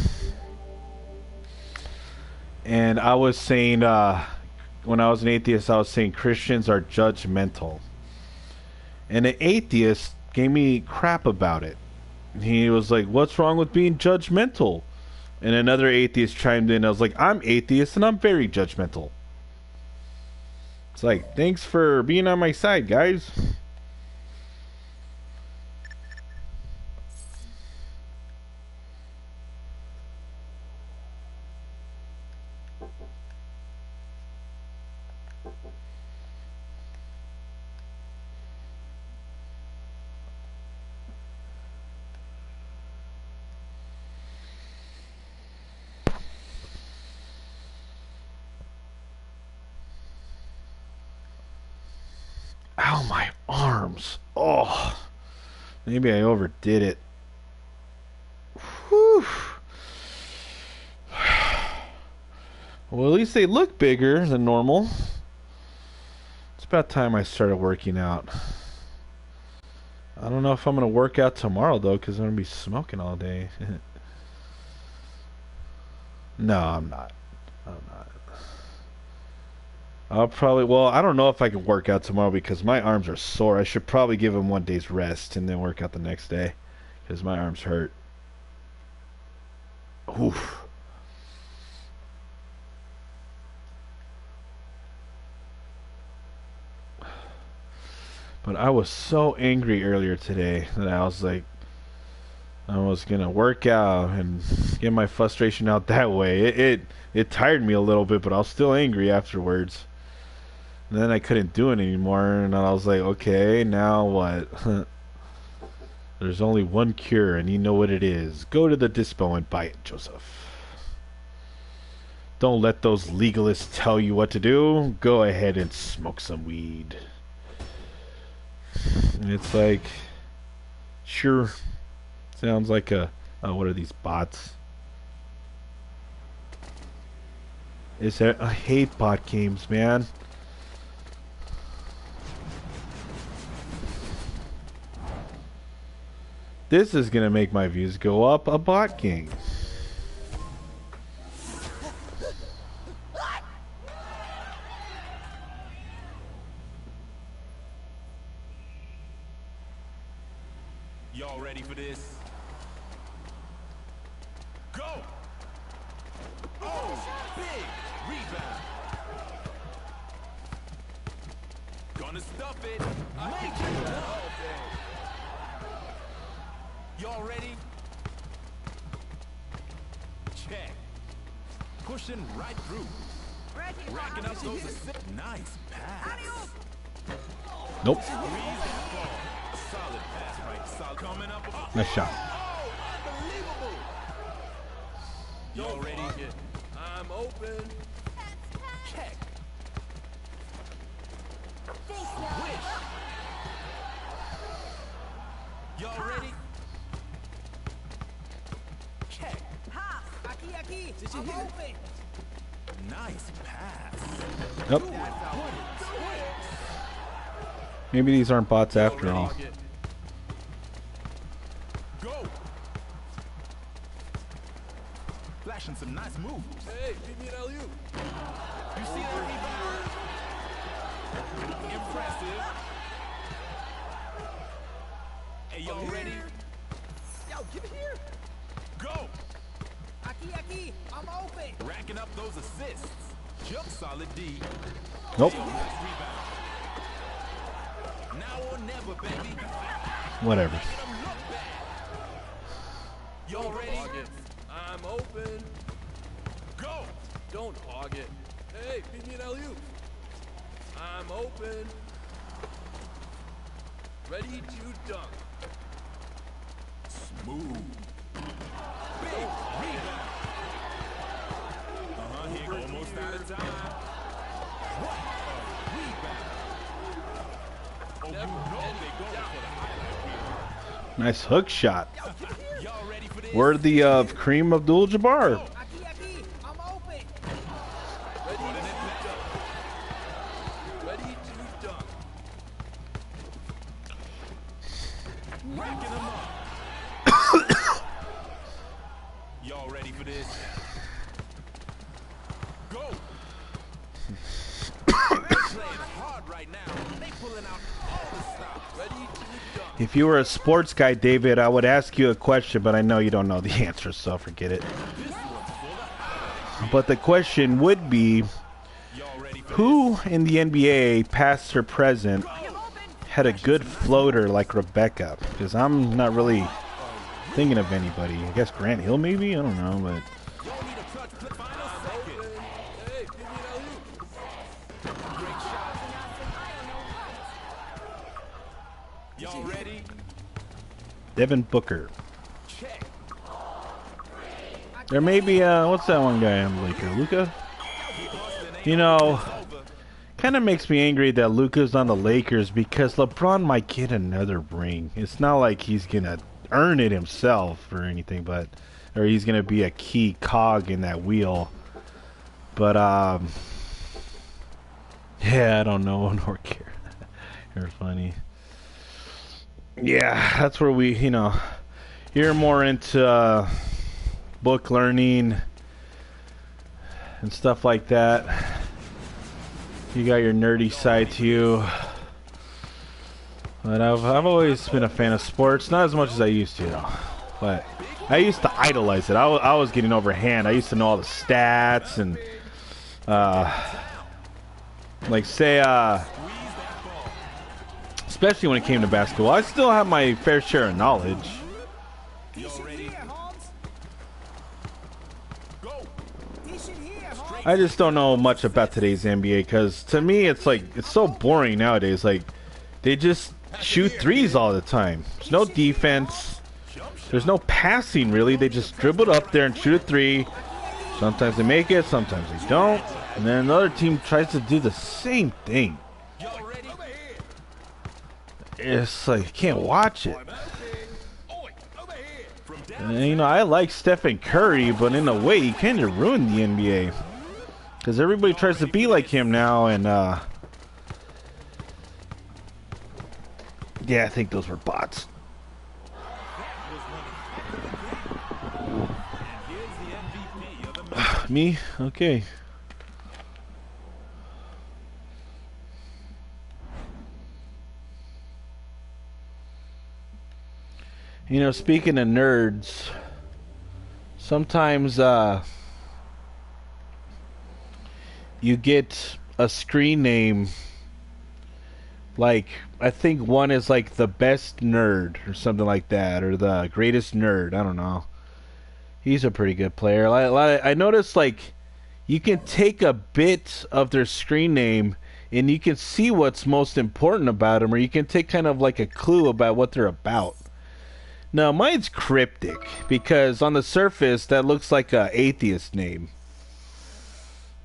and I was saying, when I was an atheist, I was saying Christians are judgmental. And an atheist gave me crap about it. He was like, what's wrong with being judgmental? And another atheist chimed in. I was like, I'm atheist and I'm very judgmental. It's like, thanks for being on my side, guys. Ow, my arms. Oh, maybe I overdid it. Whew. Well, at least they look bigger than normal. It's about time I started working out. I don't know if I'm going to work out tomorrow, though, because I'm going to be smoking all day. No, I'm not. I'm not. I'll probably, well, I don't know if I can work out tomorrow because my arms are sore. I should probably give them 1 day's rest and then work out the next day because my arms hurt. Oof. But I was so angry earlier today that I was like, I was gonna work out and get my frustration out that way. It tired me a little bit, but I was still angry afterwards. And then I couldn't do it anymore, and I was like, okay, now what? There's only one cure, and you know what it is. Go to the dispo and buy it, Joseph. Don't let those legalists tell you what to do. Go ahead and smoke some weed. And it's like, sure. Sounds like a, what are these bots? I hate bot games, man. This is gonna make my views go up. A bot game. Y'all ready for this? Go! Oh, big rebound. Gonna stuff it. Make it all day. Y'all ready? Check. Pushing right through. Racking up those assists. Nice pass. Nope. Solid pass, right? Solid coming up. Nice shot. Oh, unbelievable. Y'all ready? I'm open. Check. Wish. Y'all ready? I'm open. Nice pass. Yep. Maybe these aren't bots after all. Go. Flashing some nice moves. Hey, give me an LU. You see that rebound? Impressive. Hey, y'all ready? Yo, give it here. Go. Aquí, I'm open. Racking up those assists. Jump solid D. Nope. Nice rebound. Now or never, baby. Whatever. Making them look bad. Y'all ready? I'm open. Go. Don't hog it. Hey, feed me an LU. I'm open. Ready to dunk. Smooth. Big rebound. He almost out of time. What a rebound. Oh, you know they go for the highlight reel. Nice hook shot. Y'all ready for this? Worthy of Kareem Abdul-Jabbar. Aquí, I'm open. Ready to dunk. Racking them up. Y'all ready for this? Go. Playing hard right now. They pulling out all the stops. Ready to dunk. If you were a sports guy, David, I would ask you a question, but I know you don't know the answer, so forget it. But the question would be, Y'all ready for who in the NBA, past or present, had a good floater like Rebecca? Because I'm not really thinking of anybody. I guess Grant Hill, maybe? I don't know, but... Y'all need a touch. Final second. Hey, give me an LU. Great shot. Y'all ready? Devin Booker. Check. There may be, what's that one guy on Laker? Luka? You know, kind of makes me angry that Luka's on the Lakers because LeBron might get another ring. It's not like he's going to earn it himself or anything, but, or he's going to be a key cog in that wheel. But, yeah, I don't know nor care. You're funny. Yeah, that's where we, you know, you're more into book learning and stuff like that. You got your nerdy side to you. But I've always been a fan of sports, not as much as I used to, though. But I used to idolize it. I was getting overhand. I used to know all the stats and, like, say, especially when it came to basketball. I still have my fair share of knowledge. Decent here, Holmes. Go. Decent here, Holmes. I just don't know much about today's NBA because to me it's like it's so boring nowadays. Like they just shoot threes all the time. There's no defense. There's no passing really. They just dribble it up there and shoot a three. Sometimes they make it, sometimes they don't. And then another team tries to do the same thing. Y'all ready? It's like I can't watch it. Over here. From down. And, you know, I like Stephen Curry, but in a way he kind of ruined the NBA. Because everybody tries to be like him now, and yeah, I think those were bots. Here's the MVP of the match. Me? Okay. You know, speaking of nerds, sometimes you get a screen name like, I think one is like the best nerd or something like that, or the greatest nerd. I don't know. He's a pretty good player. I noticed like you can take a bit of their screen name and you can see what's most important about them, or you can take kind of like a clue about what they're about. Now, mine's cryptic because on the surface that looks like a atheist name.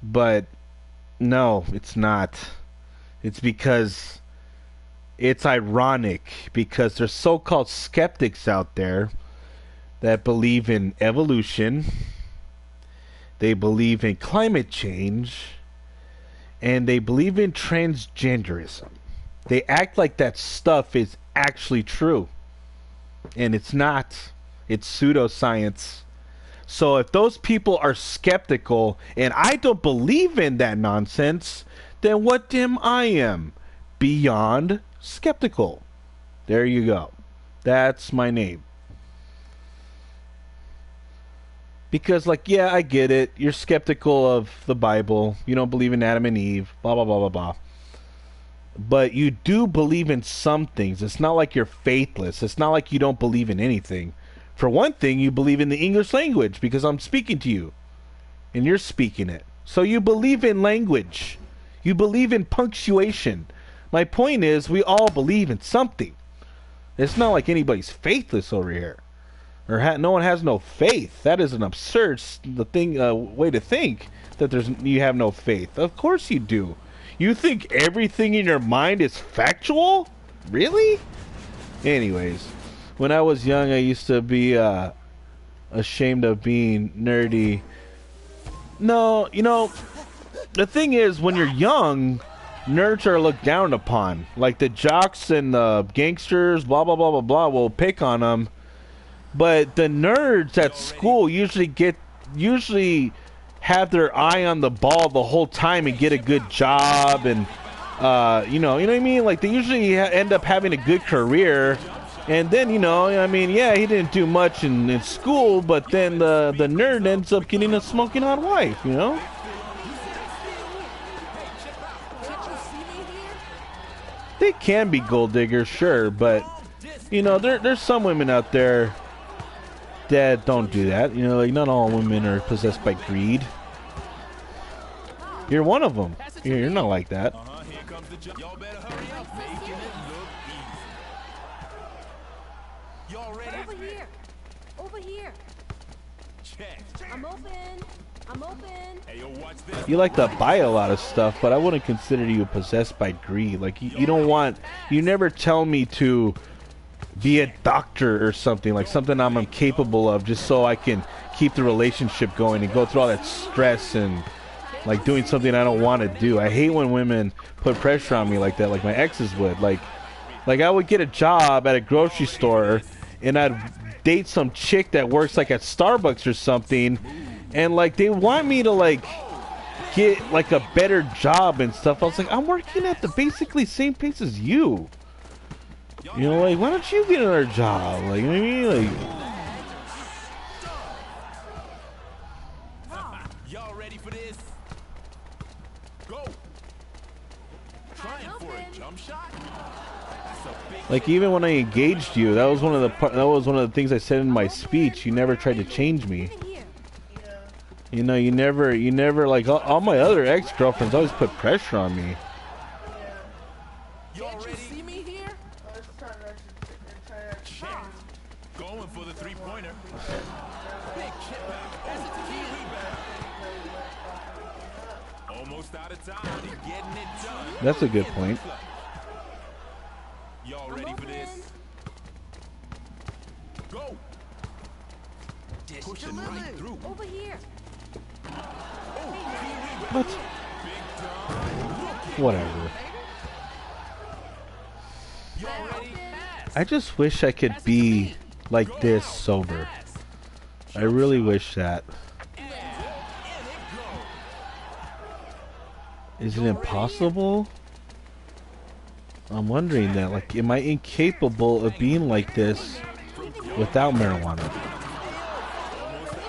But no, it's not. It's because it's ironic because there's so-called skeptics out there that believe in evolution. they believe in climate change, and they believe in transgenderism. They act like that stuff is actually true. And it's not. It's pseudoscience. So if those people are skeptical and I don't believe in that nonsense, then what am I? Beyond skeptical. There you go. That's my name. Because, like, yeah, I get it. You're skeptical of the Bible. You don't believe in Adam and Eve. Blah, blah, blah, blah, blah. But you do believe in some things. It's not like you're faithless. It's not like you don't believe in anything. For one thing, you believe in the English language because I'm speaking to you. And you're speaking it. So you believe in language. You believe in punctuation. My point is, we all believe in something. It's not like anybody's faithless over here. Or no one has no faith. That is an absurd way to think that you have no faith. Of course you do. You think everything in your mind is factual? Really? Anyways, when I was young, I used to be ashamed of being nerdy. No, you know, the thing is, when you're young, nerds are looked down upon. Like the jocks and the gangsters, blah, blah, blah, blah, blah, will pick on them. But the nerds at school usually have their eye on the ball the whole time and get a good job, and you know what I mean? Like they usually end up having a good career, and then I mean, yeah, he didn't do much in school, but then the nerd ends up getting a smoking hot wife, you know? They can be gold diggers, sure, but there's some women out there that don't do that. Like not all women are possessed by greed. You're one of them. You're not like that. Here comes the jump. Y'all better hurry up, making it look easy. Y'all ready? Over here. Over here. Check. I'm open. I'm open. Hey, yo, watch this. You like to buy a lot of stuff, but I wouldn't consider you possessed by greed. Like you don't want. You never tell me to be a doctor or something, like something I'm incapable of, just so I can keep the relationship going and go through all that stress and like doing something I don't want to do. I hate when women put pressure on me like that, like my exes would. Like I would get a job at a grocery store and I'd date some chick that works like at Starbucks or something, and like they want me to like get like a better job and stuff. I was like, I'm working at the basically same place as you. Like, why don't you get another job? Like, you know what I mean? Like, y'all ready for this? Go. Trying for a jump shot. That's a big. like even when I engaged you, that was one of the things I said in my speech. You never tried to change me. Even here. You never like all my other ex-girlfriends always put pressure on me. Y'all ready? See me here? Check. Going for the three-pointer. Big chip back. That's a key rebound. Almost out of time. He's getting it done. That's a good point. Y'all ready for this? Go. Pushing right through. Over here. What? Whatever. Y'all ready? I just wish I could be like this sober. I really wish that. Is it impossible? I'm wondering that. Like, am I incapable of being like this without marijuana?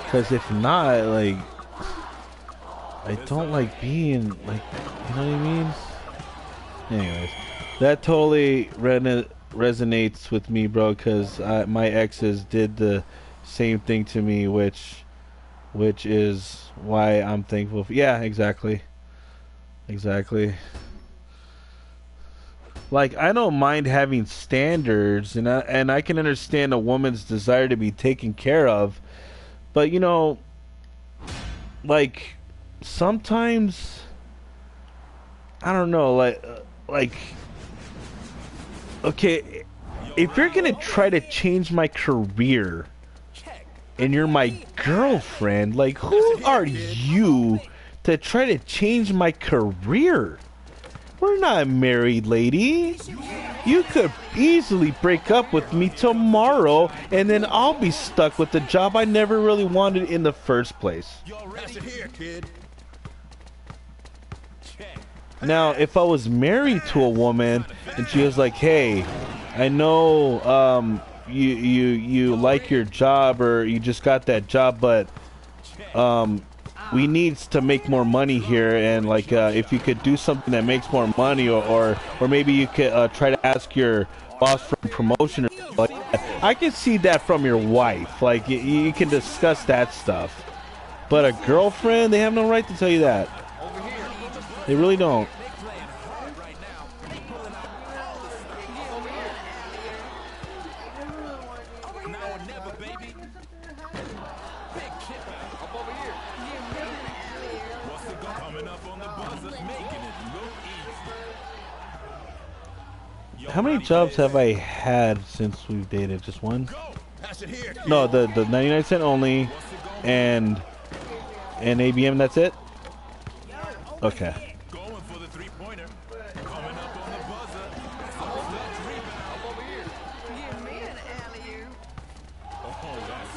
Because if not, like, I don't like being like, you know what I mean? Anyways, that totally resonates with me, bro, because my exes did the same thing to me, which is why I'm thankful for. Yeah, exactly. Like, I don't mind having standards, and I can understand a woman's desire to be taken care of, but like sometimes I don't know, like okay, if you're gonna try to change my career, and you're my girlfriend. Like, who are you to try to change my career? We're not married, lady. You could easily break up with me tomorrow, and then I'll be stuck with the job I never really wanted in the first place. Pass it here, kid. Now, if I was married to a woman and she was like, "Hey, I know you like your job, or you just got that job, but we need to make more money here, and like if you could do something that makes more money, or maybe you could try to ask your boss for a promotion or something like that." I can see that from your wife. Like, you can discuss that stuff. But a girlfriend, they have no right to tell you that. They really don't. How many jobs have I had since we've dated? Just one? No, the 99-cent only, and ABM. That's it. Okay. Going for the three-pointer. Coming up on the buzzer. Rebound over here. Give me an alley-oop. Oh, that's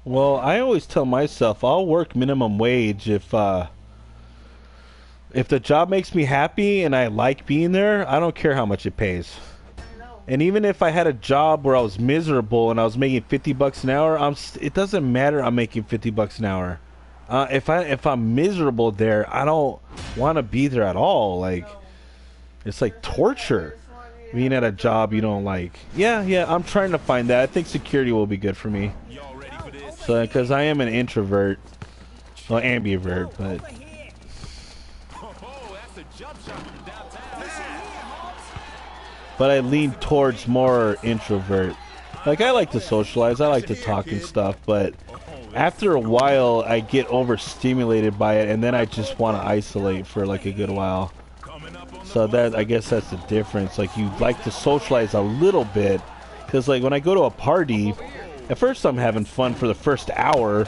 Well, I always tell myself I'll work minimum wage if the job makes me happy and I like being there. I don't care how much it pays. And even if I had a job where I was miserable and I was making $50 an hour, it doesn't matter. I'm making $50 an hour. If I'm miserable there, I don't want to be there at all. Like, it's like torture being at a job you don't like. Yeah, I'm trying to find that. I think security will be good for me. Y'all ready for this? So, because I am an introvert, well, ambivert, but Oh, that's a jump shot from downtown. but I lean towards more introvert. Like, I like to socialize, I like to talk and stuff, but after a while, I get overstimulated by it, and then I just want to isolate for like a good while. So that, I guess that's the difference. Like, you like to socialize a little bit, because like when I go to a party, at first I'm having fun for the first hour,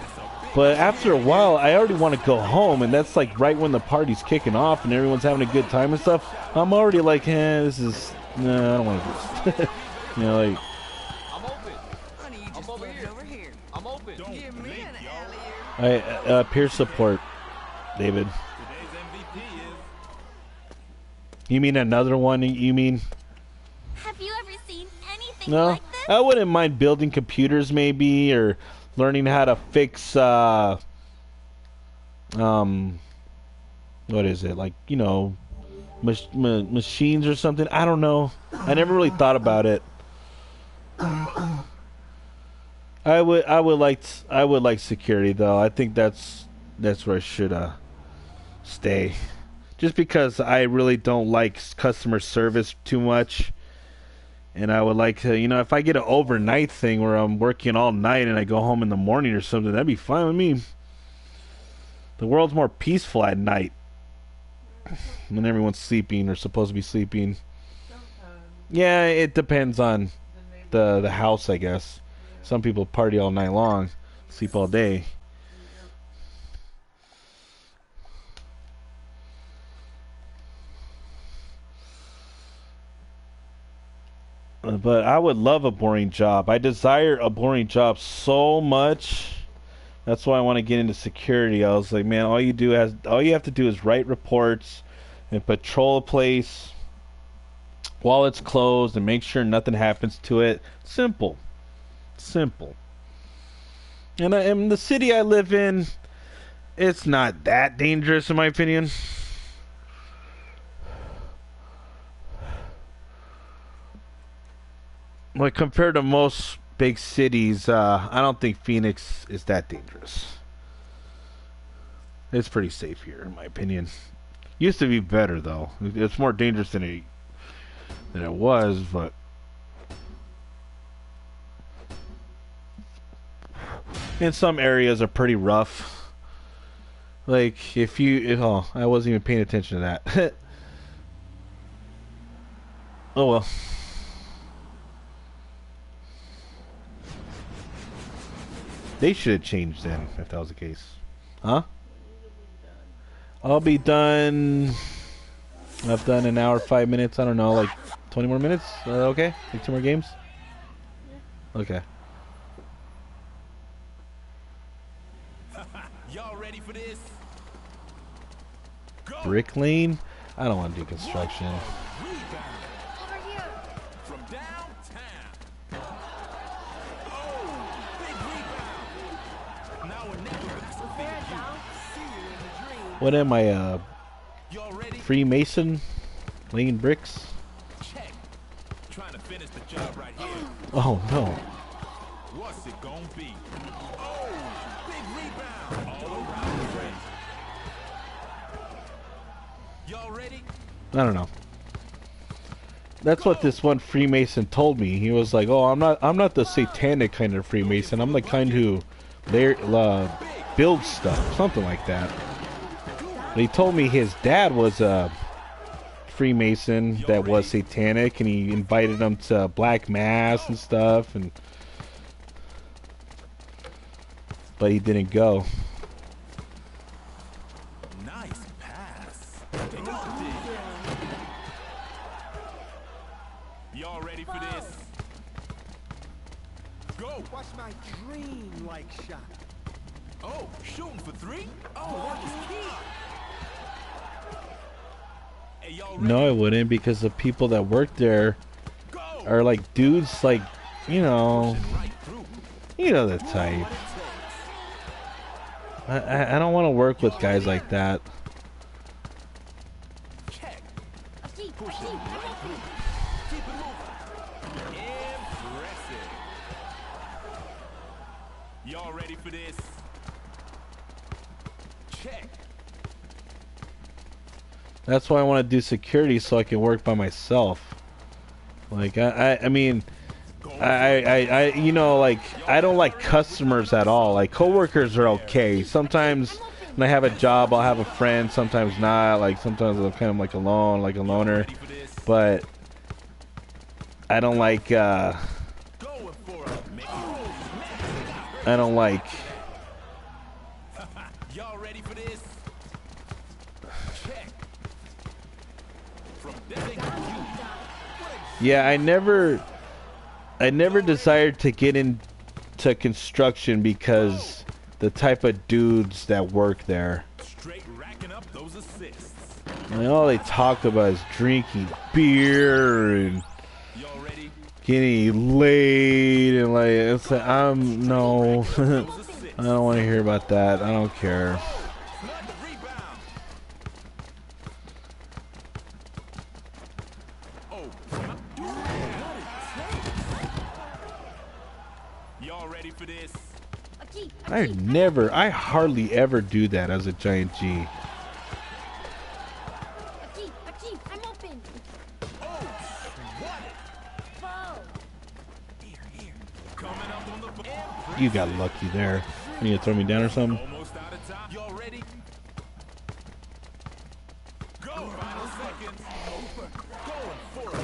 but after a while I already want to go home, and that's like right when the party's kicking off and everyone's having a good time and stuff. I'm already like, this is, no, I don't want to do this. You know, like, I'm open. Honey, you just over here. I'm open. Give me an alley-oop. peer support, David. Today's MVP is You mean another one? You mean? Have you ever seen anything No, like this? I wouldn't mind building computers maybe, or learning how to fix what is it, like, you know, machines or something. I don't know. I never really thought about it. I would like security though. I think that's where I should stay. Just because I really don't like customer service too much. And I would like to, you know, if I get an overnight thing where I'm working all night and I go home in the morning or something, that'd be fine with me. The world's more peaceful at night when everyone's sleeping or supposed to be sleeping. Yeah, it depends on the house, I guess. Some people party all night long, sleep all day. But I would love a boring job. I desire a boring job so much. That's why I want to get into security. I was like, man, all you have to do is write reports and patrol a place while it's closed and make sure nothing happens to it. Simple. And the city I live in, it's not that dangerous in my opinion. Like, compared to most big cities, I don't think Phoenix is that dangerous. It's pretty safe here, in my opinion. Used to be better, though. It's more dangerous than it was, but in some areas are pretty rough. Like, I wasn't even paying attention to that. Oh well. They should have changed then, if that was the case. Huh? I'll be done. I've done an hour, 5 minutes. I don't know, like 20 more minutes. Okay? Like 2 more games? Okay. Y'all ready for this? Go. Brick Lane? I don't want to do construction. Over here. From downtown. Oh, big rebound. Now or never. That's a There big down. See you in the dream. What am I, Y'all ready? Freemason? Laying bricks? Check. Trying to finish the job right here. Oh no. What's it gonna be? Oh, big rebound. All around the rim. Y'all ready? I don't know. That's what this one Freemason told me. He was like, "Oh, I'm not the satanic kind of Freemason. I'm the kind who builds stuff, something like that." But he told me his dad was a Freemason that was satanic, and he invited him to black mass and stuff, but he didn't go. Nice pass. Y'all ready for this? Go. Watch my dream-like shot. Oh, shooting for 3? Oh, that was key. Hey, y'all ready? No, I wouldn't, because the people that work there Go. are like dudes, like, you know Right through. the type. I don't want to work with guys like that. Check. A jeep. I'm open. Keep it moving. Impressive. Y'all ready for this? Check. That's why I want to do security, so I can work by myself. Like I mean, you know, like, I don't like customers at all. Like, coworkers are okay. Sometimes when I have a job, I'll have a friend. Sometimes not. Like, sometimes I'm kind of like alone, like a loner. Ready for this? But I don't like. Going for it. I don't like. Y'all ready for this? Check. From Yeah, I never desired to get into construction because the type of dudes that work there. straight racking up those assists. And all they talk about is drinking beer and Y'all ready? getting laid, and like, it's like, no, I don't want to hear about that. I don't care. Flood the rebound. Oh. Y'all ready for this? A jeep. I hardly ever do that as a giant G. A jeep. I'm open. Oh, what? Whoa. Here. Coming up on the You got lucky there. You need to throw me down or something? almost out of time. Y'all ready? Go. Final seconds. Going for it.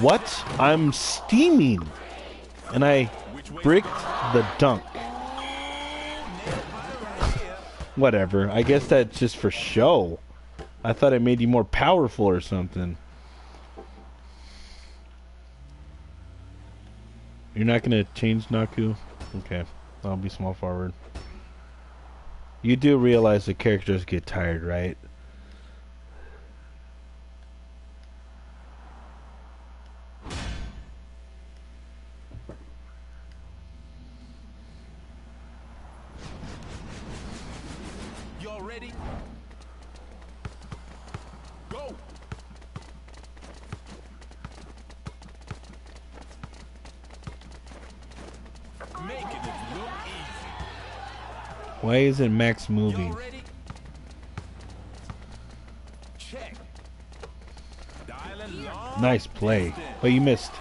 What? I'm steaming. And I bricked the dunk. Whatever. I guess that's just for show. I thought it made you more powerful or something. You're not going to change Naku? Okay. I'll be small forward. You do realize the characters get tired, right? Y'all ready? Go. Making it look easy. Why isn't Max moving? Y'all ready? Check. Dialing long Nice play. But you missed.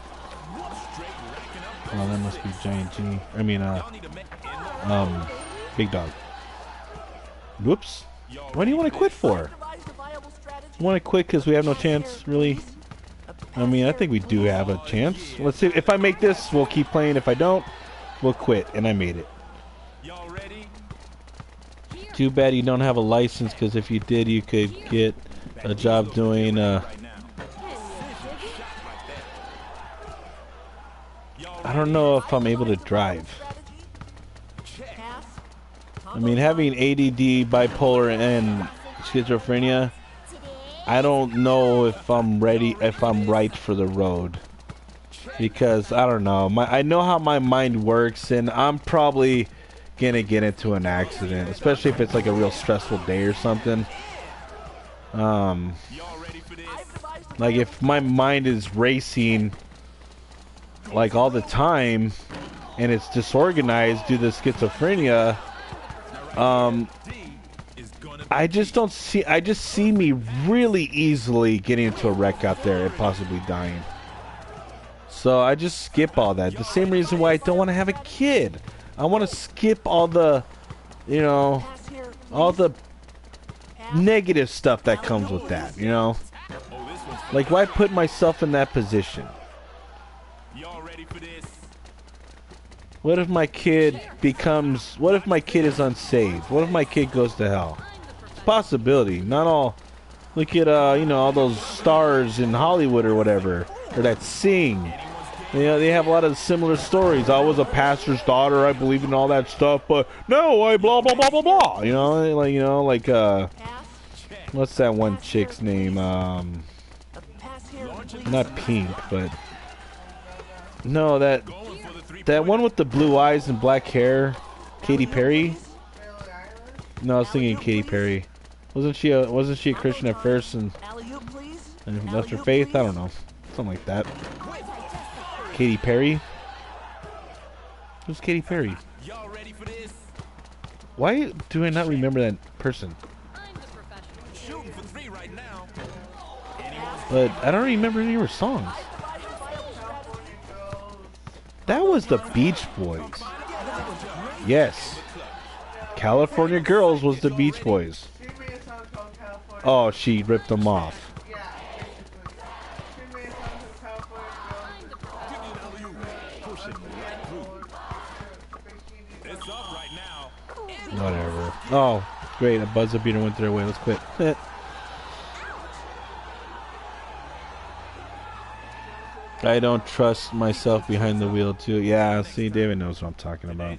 straight racking up. Oh, that must be Giant G. I mean, Y'all need to make it Big Dog. Whoops. Why do you want to quit for? Devised a viable strategy. You want to quit because we have no chance, really? I mean, I think we do have a chance. Let's see. If I make this, we'll keep playing. If I don't, we'll quit. And I made it. Y'all ready? Too bad you don't have a license, because if you did, you could get a job doing. Right now. I don't know if I'm able to drive. I mean, having ADD, bipolar, and schizophrenia, I don't know if I'm ready, if I'm right for the road. Because, I don't know, I know how my mind works, and I'm probably gonna get into an accident. Especially if it's like a real stressful day or something. Like if my mind is racing, like all the time, and it's disorganized due to schizophrenia, I just see me really easily getting into a wreck out there and possibly dying. So I just skip all that. The same reason why I don't want to have a kid. I want to skip all the, you know, all the negative stuff that comes with that, you know? Like, why put myself in that position? What if my kid becomes... What if my kid is unsaved? What if my kid goes to hell? It's a possibility. Not all... Look at, you know, all those stars in Hollywood or whatever. Or that sing. You know, they have a lot of similar stories. I was a pastor's daughter. I believe in all that stuff. But no, I blah, blah, blah, blah, blah. You know, like, what's that one chick's name? Not Pink, but... No, that one with the blue eyes and black hair, Katy Perry. No, I was thinking Katy Perry. Wasn't she a Christian at first and left her faith? I don't know, something like that. Katy Perry. Who's Katy Perry? Why do I not remember that person? But I don't remember any of her songs. That was the Beach Boys. Yes. California Girls was the Beach Boys. Oh, she ripped them off. Whatever. Oh, great. A buzzer beater went their way. Let's quit. I don't trust myself behind the wheel too. Yeah, see, David knows what I'm talking about.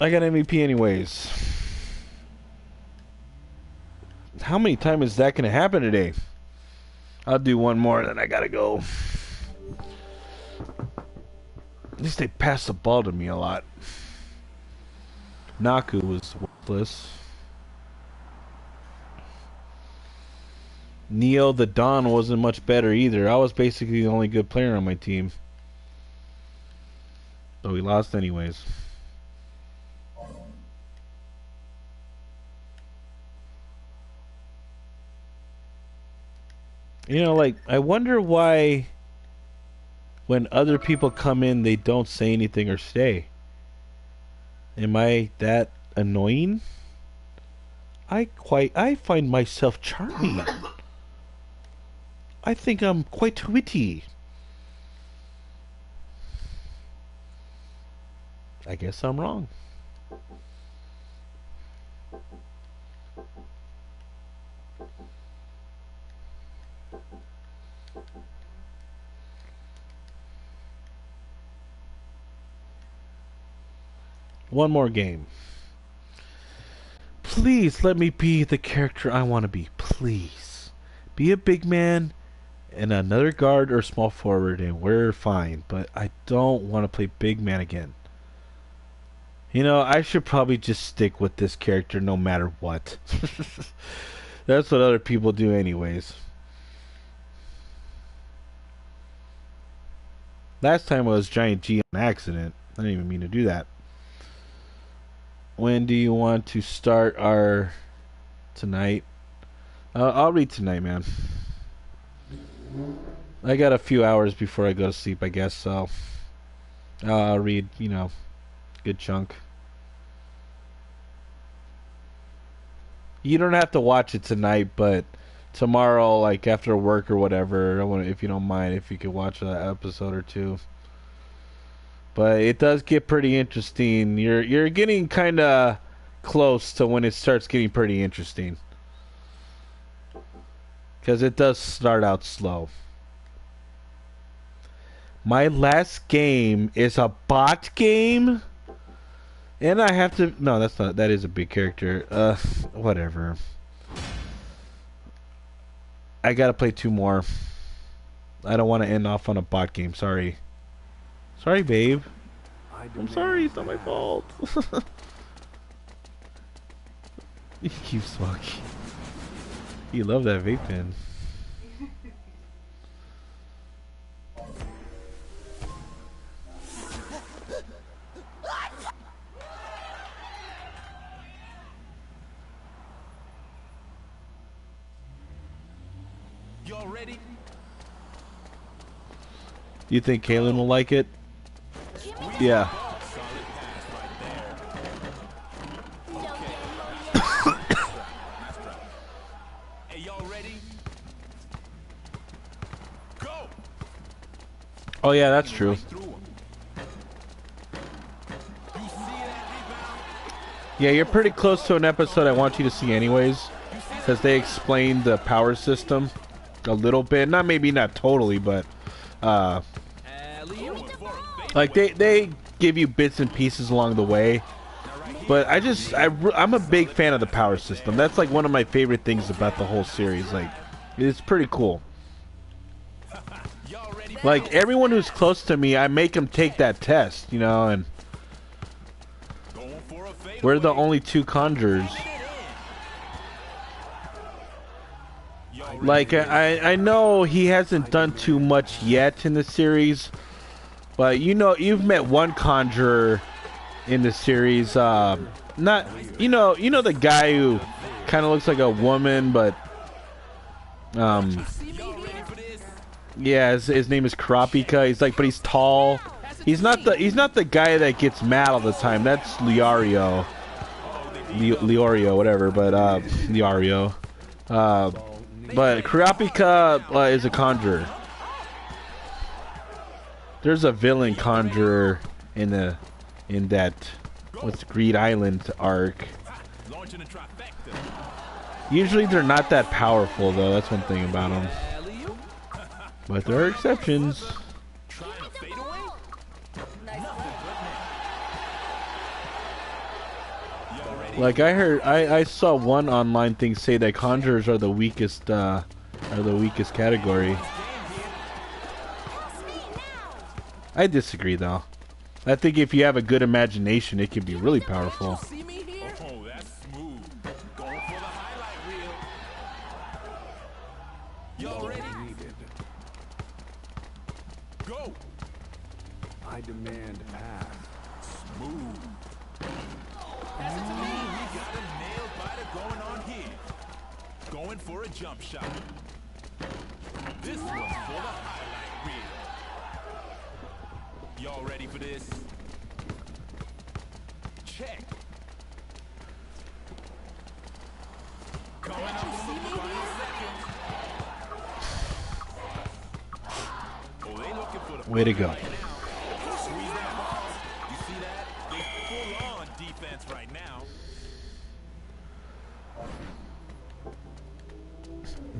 I got MVP anyways. How many times is that going to happen today? I'll do one more, then I gotta go. At least they passed the ball to me a lot. Naku was worthless. Neo the Don wasn't much better either. I was basically the only good player on my team. So we lost anyways. You know, like, I wonder why when other people come in, they don't say anything or stay. Am I that annoying? I find myself charming. I think I'm quite witty. I guess I'm wrong. One more game. Please let me be the character I want to be. Please. Be a big man and another guard or small forward and we're fine. But I don't want to play big man again. You know, I should probably just stick with this character no matter what. That's what other people do anyways. Last time I was Giant G on accident. I didn't even mean to do that. When do you want to start our tonight? I'll read tonight, man. I got a few hours before I go to sleep, I guess, so I'll read, you know, good chunk. You don't have to watch it tonight, but tomorrow, like after work or whatever. I want, if you don't mind, if you could watch an episode or two. But it does get pretty interesting. You're getting kind of close to when it starts getting pretty interesting, because it does start out slow. My last game is a bot game, and I have to. No, that's not. That is a big character. Whatever. I gotta play 2 more. I don't want to end off on a bot game. Sorry. Sorry, babe. I'm sorry. It's not my fault. You keep smoking. You love that vape pen. Y'all ready? You think Kaylin will like it? Yeah. Hey, y'all ready? Go! Oh yeah, that's true. Yeah, you're pretty close to an episode I want you to see anyways, because they explained the power system a little bit. Not totally, but like they give you bits and pieces along the way. But I'm a big fan of the power system. That's like one of my favorite things about the whole series. Like, it's pretty cool. Like, everyone who's close to me, I make them take that test, you know, and we're the only 2 conjurers. Like, I know he hasn't done too much yet in the series, but you know, you've met one conjurer in the series. Not, you know the guy who kind of looks like a woman, but yeah, his name is Karapika. He's like, but he's tall. He's not the guy that gets mad all the time. That's Leorio, whatever. But Leorio. But Karapika is a conjurer. There's a villain conjurer in that what's Greed Island arc. Usually they're not that powerful though. That's one thing about them. But there are exceptions. Like I saw one online thing say that conjurers are the weakest category. I disagree though. I think if you have a good imagination, it can be really powerful. Oh, that's smooth. Going for the highlight reel. Y'all ready? Go. I demand pass. Smooth. Pass it to me. We got a nail biter going on here. Going for a jump shot. This one's for the highlight reel. Y'all ready for this? Check. Coming up on the final second. Oh, they looking for the Way to go. right now. Squeeze that ball. You see that? They're full on defense right now.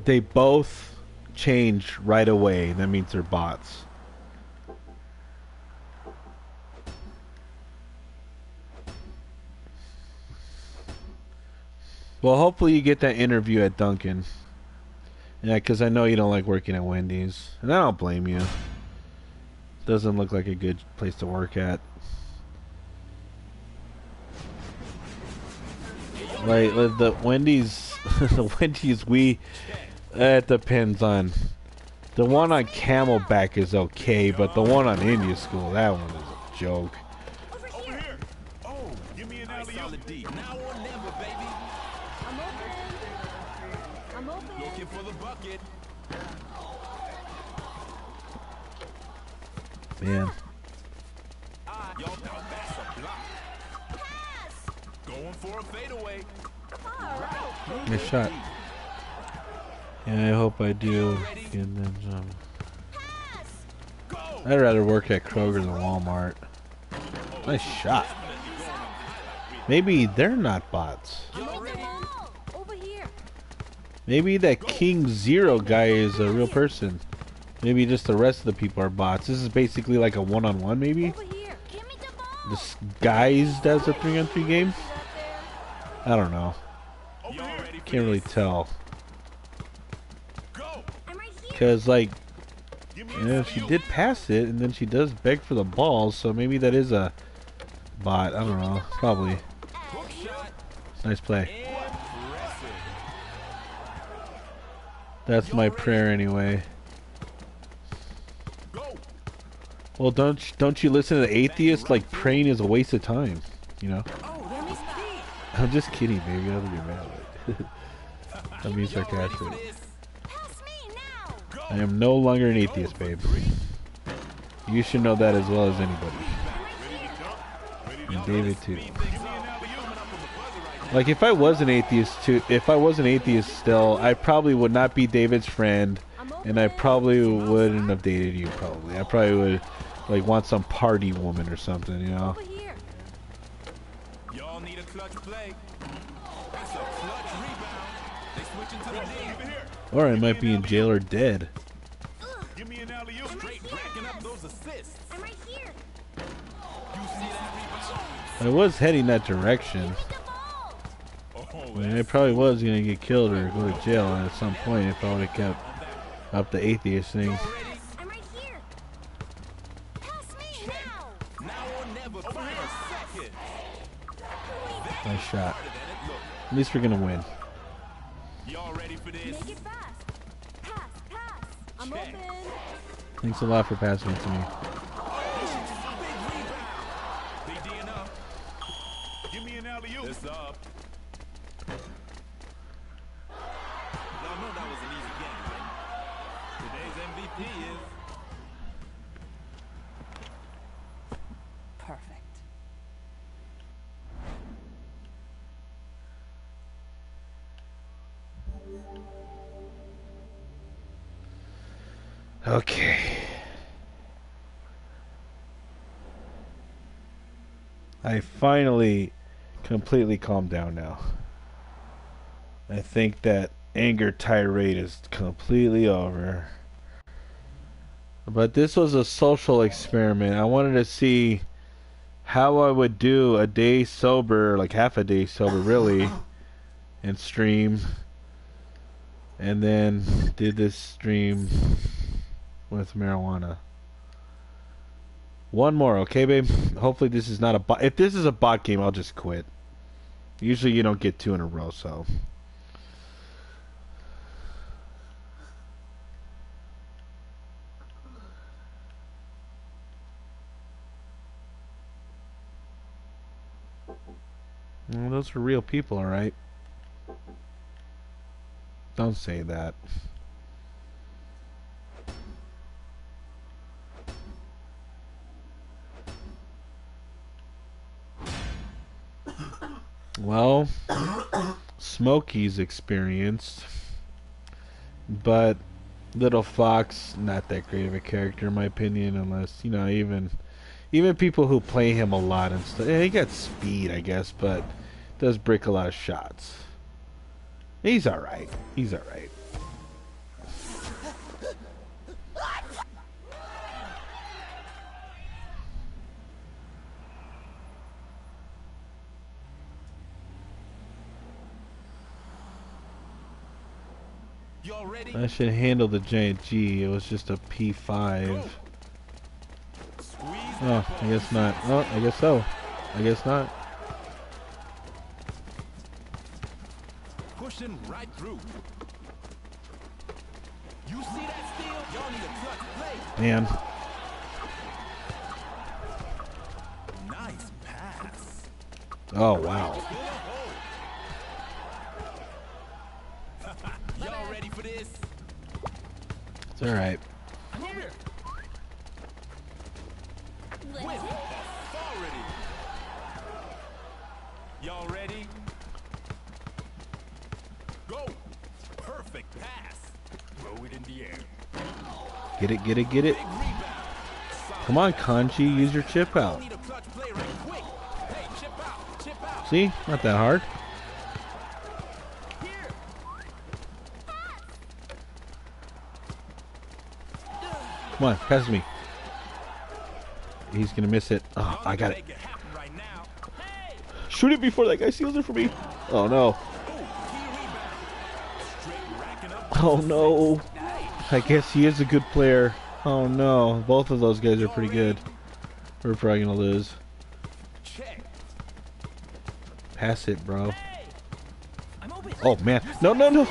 They both change right away. That means they're bots. Well, hopefully you get that interview at Dunkin'. Yeah, because I know you don't like working at Wendy's. And I don't blame you. Doesn't look like a good place to work at. Like, the Wendy's... the Wendy's it depends on... The one on Camelback is okay, but the one on India School, that one is a joke. Over here. Oh, give me an alley-oop. Now or never, baby. I'm open. Looking for the bucket. Man. Y'all thought that's a block. Pass. Going for a fadeaway. Nice shot. Yeah, I hope I do. And then I'd rather work at Kroger than Walmart. Nice shot. Maybe they're not bots. Over here. Maybe that King Zero guy is a real person. Maybe just the rest of the people are bots. This is basically like a one-on-one, maybe? Over here. Give me the ball. This guys does a 3-on-3 game? I don't know. Can't really tell. I'm right here. Because, like, yeah, she did pass it, and then she does beg for the ball, so maybe that is a bot. I don't know. Probably. Nice play. That's my prayer anyway. Well, don't you listen to the atheists? Like, praying is a waste of time, you know? I'm just kidding, baby. I don't get mad. I'm being sarcastic. Pass me now. I am no longer an atheist, babe. You should know that as well as anybody. And David too. Like, if I was an atheist still, I probably would not be David's friend, and I probably wouldn't have dated you. Probably, I probably would like want some party woman or something, you know. Over here. Y'all need a clutch play. That's a clutch rebound. They switching to the D. Or I might be in jail or dead. Give me an alley-oop. Straight racking up those assists. I'm right here. You see that rebound? I was heading that direction. The ball. Oh, I mean, I probably was gonna get killed or go to jail at some point if I would have kept up the atheist thing. I'm right here. Pass me now. now or never. Over here a second. Nice shot. At least we're gonna win. Y'all ready for this? Make it fast. Pass, pass. I'm open. Thanks a lot for passing it to me. Big D enough. Give me an alley-oop. It's up. Y'all know that was an easy game, right? Today's MVP is... Perfect. Okay. I finally completely calmed down now. I think that anger tirade is completely over. But this was a social experiment. I wanted to see how I would do a day sober, like half a day sober really, and stream. And then did this stream with marijuana. One more, okay, babe? Hopefully this is not a bot. If this is a bot game, I'll just quit. Usually you don't get 2 in a row, so... Well, those are real people, alright? Don't say that. Well, Smokey's experienced, but Little Fox, not that great of a character in my opinion, unless, you know, even people who play him a lot and stuff. Yeah, he got speed, I guess, but does break a lot of shots. He's alright. He's alright. Y'all ready? I should handle the giant G. It was just a P5. Squeeze Oh, I guess not. Oh, I guess so. I guess not. pushing right through. You see that steal? Y'all need a clutch play. Man. Nice pass. Oh, wow. Y'all ready for this? It's alright. Here. With authority. Y'all ready? Go. Perfect pass. Throw it in the air. Get it, get it, get it. Come on, Kanji, use your chip out. Need a clutch play right quick. Hey, chip out, chip out. See? Not that hard. Here. Come on, pass me. He's gonna miss it. Oh, I got it. Make it happen right now. Hey. Shoot it before that guy steals it for me. Oh no. Ooh, key rebound. Straight racking up. Oh no. I guess he is a good player. Oh no. Both of those guys are pretty good. We're probably gonna lose. Check. Pass it, bro. Hey. I'm open. Oh man. No, no, no.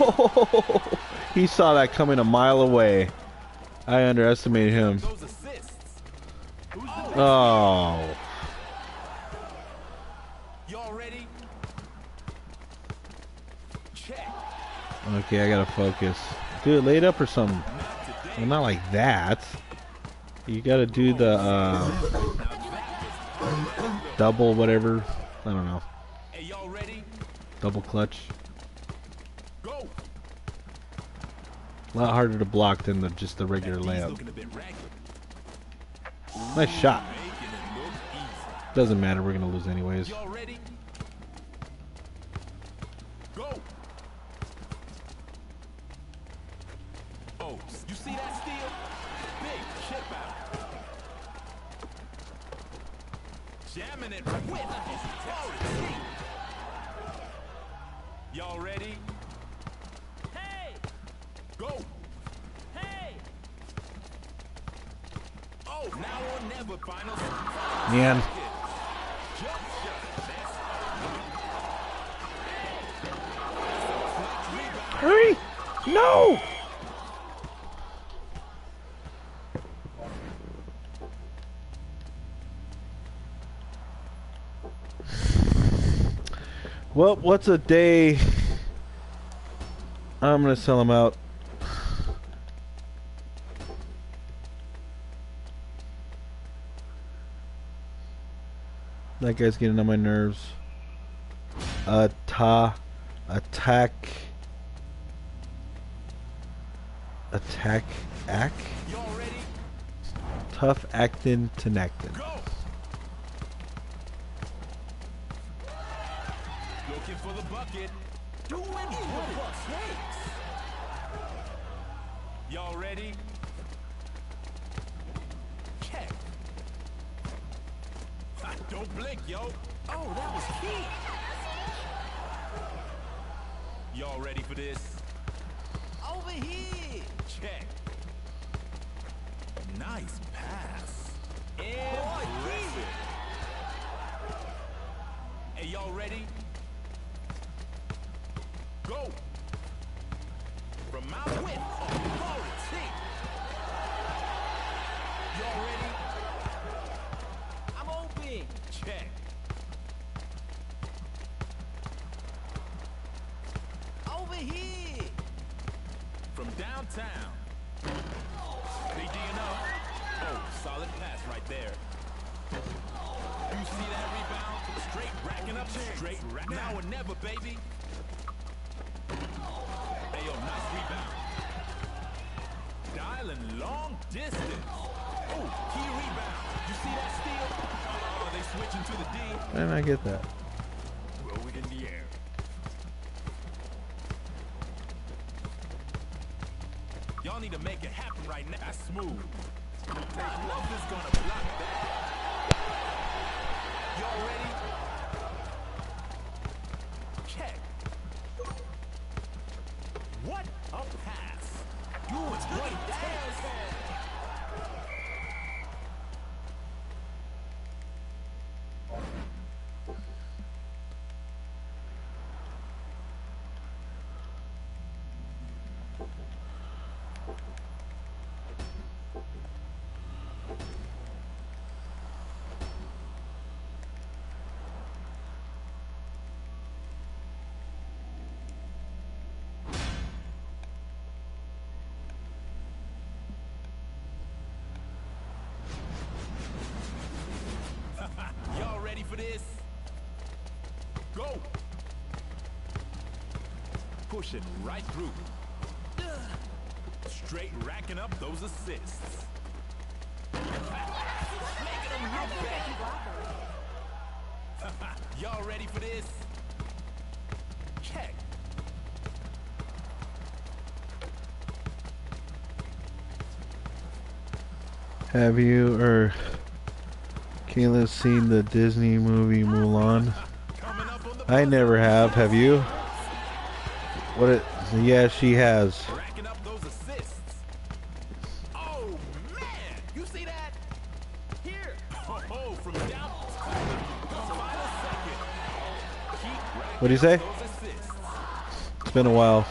He saw that coming a mile away. I underestimated him. Those assists. Who's the Oh. Y'all ready? Check. Okay, I gotta focus. Dude, lay it up or something. Well, not like that. You gotta do the double whatever. I don't know. Hey, y'all ready? Double clutch. Go. A lot harder to block than just the regular layup. Looking a bit ragged. Nice shot. Making it look easy. Doesn't matter. We're gonna lose anyways. Y'all ready? Go. Oh, you see that steal? Big chip out. Jamming it with authority. Y'all ready? Hey! Go! Hey! Oh, now or never, finals. Man. Hurry! No! Well, what's a day? I'm gonna sell them out. That guy's getting on my nerves. Attack. Ack? Y'all ready? Tough actin' to nectin. Go! Looking for the bucket. Doing what it takes. Y'all ready? Check. Don't blink, yo. Oh, that was key. Y'all ready for this? Over here. Check. Nice pass. Impressive. Hey, y'all ready? Go. From my width, authority. Y'all ready? I'm open. Check. Over here. From downtown. Big D enough. Oh, solid pass right there. You see that rebound? Straight racking up. Straight rack. Now or never, baby. Hey, yo, nice rebound. Dialing long distance. Oh, key rebound. You see that steal? Oh, they switching to the D. And I get that. Throw it in the air. Y'all need to make it happen right now. That's smooth. Nothing's gonna block that. Y'all ready? Check. What a pass. Doing what it takes. Y'all ready for this? Go! Push it right through. Straight racking up those assists. Y'all ready for this? Check. Have you or Kayla seen the Disney movie Mulan? Coming up on the I never have. Have you? What? Yeah, she has. racking up those assists. Oh man, you see that? Here. Oh, from down final second. Keep racking What do you say? up those assists. It's been a while.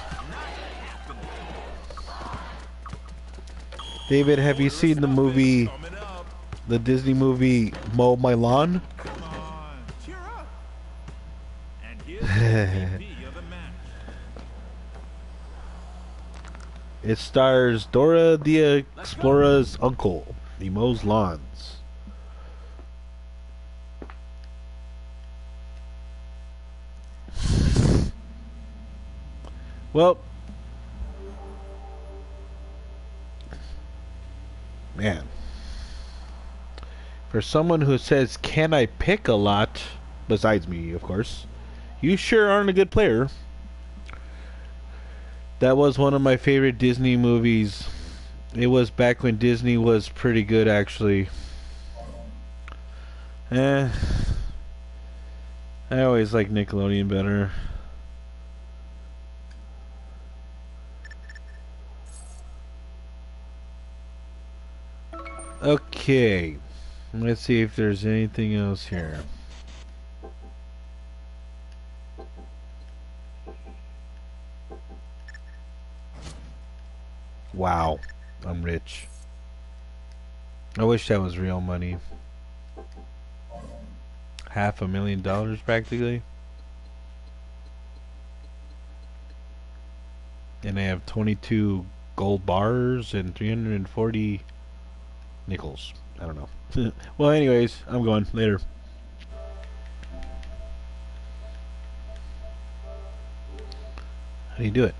David, have you seen the movie, Coming up. the Disney movie Mow My Lawn? Come on, cheer up. And here's the MVP of the match. It stars Dora the Explorer's uncle. He mows lawns. Well, man, for someone who says, "Can I pick a lot?" besides me, of course, you sure aren't a good player. That was one of my favorite Disney movies. It was back when Disney was pretty good, actually. I always like Nickelodeon better. Okay, let's see if there's anything else here. Wow, I'm rich. I wish that was real money. $500,000 practically. And I have 22 gold bars and 340 nickels. I don't know. Well, anyways, I'm going later. How do you do it?